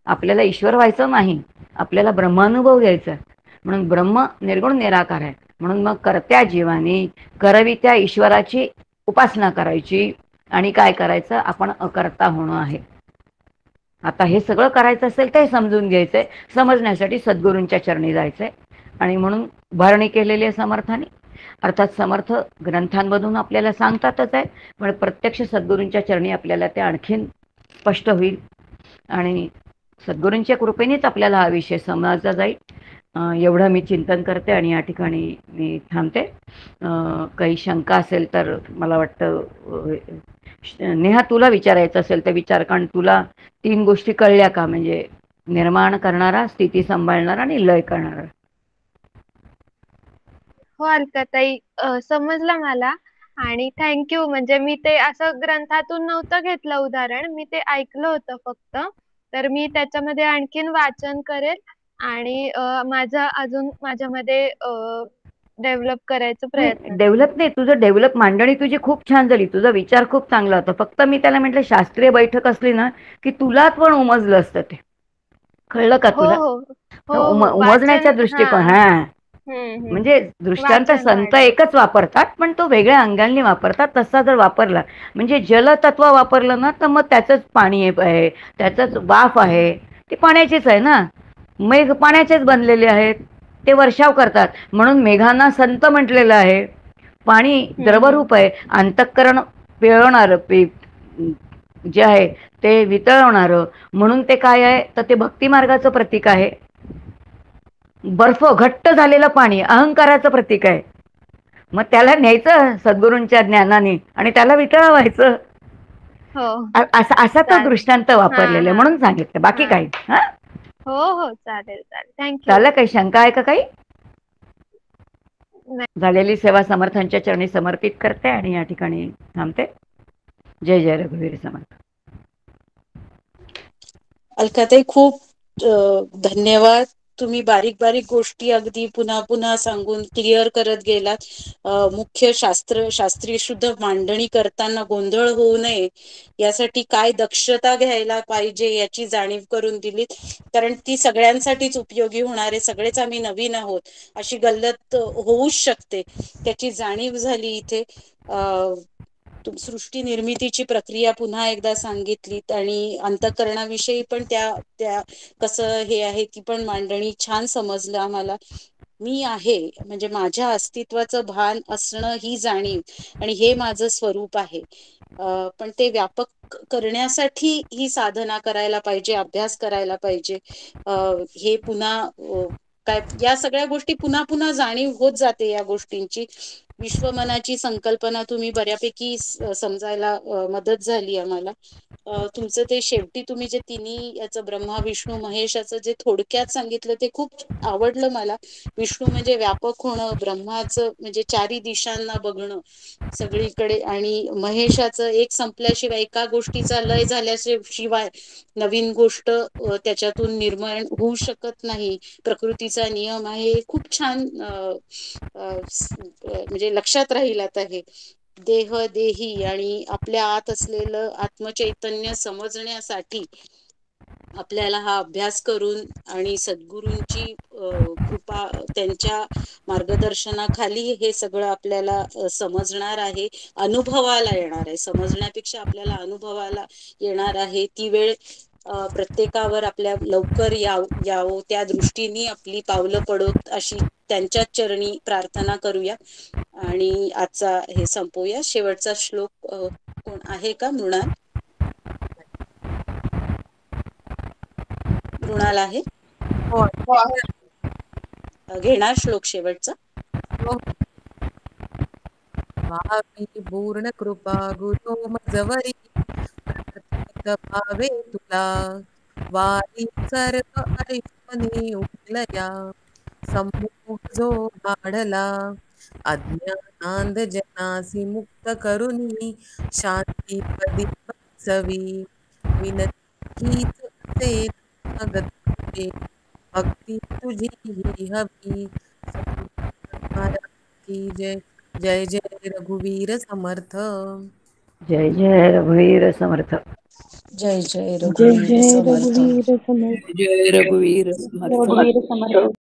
आपल्याला ईश्वर व्हायचं नाही, आपल्याला ब्रह्मानुभव घ्यायचा आहे. म्हणून ब्रह्म निर्गुण निराकार आहे. म्हणून मग कर्त्या जीवानी करवित्या ईश्वराची उपासना करायची आणि काय करायचं? आपण अकर्ता होणं आहे. आता हे सगळं करायचं असेल तर हे समजून घ्यायचंय. समजण्यासाठी सद्गुरूंच्या चरणी जायचंय. आणि म्हणून उभारणी केलेली आहे समर्थाने. अर्थात समर्थ ग्रंथांमधून आपल्याला सांगतातच आहे, पण प्रत्यक्ष सद्गुरूंच्या चरणी आपल्याला ते आणखीन स्पष्ट होईल आणि सद्गुरूंच्या कृपेनेच आपल्याला हा विषय समजला जाईल. एवढं मी चिंतन करते आणि या ठिकाणी मी थांबते. काही शंका असेल तर मला वाटतं नेहा तुला विचारायचं असेल तर विचार, कारण तुला 3 गोष्टी कळल्या का? म्हणजे निर्माण करणारा, स्थिती सांभाळणारा आणि लय करणारा. हो अलकाताई, समजलं मला. आणि थँक्यू. म्हणजे मी ते असं ग्रंथातून नव्हतं घेतलं उदाहरण, मी ते ऐकलं होतं फक्त. तर मी त्याच्यामध्ये आणखीन वाचन करेल आणि माझं अजून माझ्यामध्ये डेव्हलप करायचा प्रयत्न. डेव्हलप नाही, तुझं डेव्हलप मांडणी तुझी खूप छान झाली, तुझा विचार खूप चांगला होता. फक्त मी त्याला म्हटलं शास्त्रीय बैठक असली ना की तुला पण उमजलं असतं ते. कळलं का हो तुला? हो हो उमजण्याचा दृष्टिकोन. हा म्हणजे दृष्टांत संत एकच वापरतात, पण तो वेगळ्या अंगांनी वापरतात. तसा जर वापरला म्हणजे जलतत्व वापरलं ना तर मग त्याचंच पाणी आहे, त्याचंच वाफ आहे, ती पाण्याचीच आहे ना. मेघ पाण्याचेच बनलेले आहेत, ते वर्षाव करतात. म्हणून मेघांना संत म्हटलेलं आहे. पाणी द्रवरूप आहे, अंतःकरण पिळवणारं जे आहे ते वितळवणारं, म्हणून ते काय आहे तर ते भक्ती मार्गाचं प्रतीक आहे. बर्फ घट्ट झालेलं पाणी अहंकाराचं प्रतीक आहे. मग त्याला न्यायचं सद्गुरूंच्या ज्ञानाने आणि त्याला वितळवायचं. असा तो दृष्टांत वापरलेला आहे म्हणून सांगितलं, बाकी काही. हो चालेल थँक्यू. झालं? काही शंका आहे का? काही झालेली सेवा समर्थांच्या चरणी समर्पित करते आणि या ठिकाणी थांबते. जय जय रघुवीर समर्थ. अलकाताई खूप धन्यवाद. तुम्ही बारीक बारीक गोष्टी अगदी पुन्हा पुन्हा सांगून क्लिअर करत गेलात. मुख्य शास्त्रीय शुद्ध मांडणी करताना गोंधळ होऊ नये यासाठी काय दक्षता घ्यायला पाहिजे याची जाणीव करून दिलीत. कारण ती सगळ्यांसाठीच उपयोगी होणार आहे. सगळेच आम्ही नवीन आहोत अशी गल्लत होऊच शकते, त्याची जाणीव झाली इथे. सृष्टी निर्मितीची प्रक्रिया पुन्हा एकदा सांगितलीत आणि अंतःकरणाविषयी पण त्या कसं हे आहे ती पण मांडणी छान समजलं आम्हाला. मी आहे म्हणजे माझ्या अस्तित्वाचं भान असणं ही जाणीव आणि हे माझं स्वरूप आहे. पण ते व्यापक करण्यासाठी ही साधना करायला पाहिजे, अभ्यास करायला पाहिजे. हे पुन्हा काय या सगळ्या गोष्टी पुन्हा पुन्हा जाणीव होत जाते या गोष्टींची. विश्वमनाची संकल्पना तुम्ही बऱ्यापैकी समजायला मदत झाली आम्हाला. तुमचं ते शेवटी तुम्ही जे तिन्ही याचं ब्रह्मा विष्णू महेशाचं जे थोडक्यात सांगितलं ते खूप आवडलं मला. विष्णू म्हणजे व्यापक होणं, ब्रह्माचं म्हणजे 4 दिशांना बघणं सगळीकडे, आणि महेशाचं एक संपल्याशिवाय एका गोष्टीचा लय झाल्याशिवाय नवीन गोष्ट त्याच्यातून निर्माण होऊ शकत नाही. प्रकृतीचा नियम आहे. खूप छान म्हणजे लक्षात राहील आता हे. देह देही आणि आपल्या आत असलेलं आत्मचैतन्य समजण्यासाठी आपल्याला हा अभ्यास करून आणि सद्गुरूंची कृपा त्यांच्या मार्गदर्शनाखाली हे सगळं आपल्याला समजणार आहे, अनुभवाला येणार आहे. समजण्यापेक्षा आपल्याला अनुभवाला येणार आहे. ती वेळ प्रत्येकावर आपल्या लवकर यावो त्या दृष्टीने आपली पावलं पडोत अशी त्यांच्याच चरणी प्रार्थना करूया आणि आजचा हे संपवूया. शेवटचा श्लोक कोण आहे का? मृणाल आहे? घेणार श्लोक शेवटचा? व्हावी पूर्ण कृपा गुरो मजवरी प्रार्थित भावे तुला वारी सर्व ऐकणे उठलया संमोह जो वाढला अज्ञानांध जनासी मुक्त करुनी शांती पदी बसवी विनती हीच असे गती भक्ती तुझी ही हवी सद्गुरू महाराज की जय जय जय रघुवीर समर्थ जय जय रघुवीर समर्थ. जय जय जय रघुवीर जय समर्थ. रघुवीर समर्थ. जय रघुवीर समर्थ. रघुवीर समर्थ.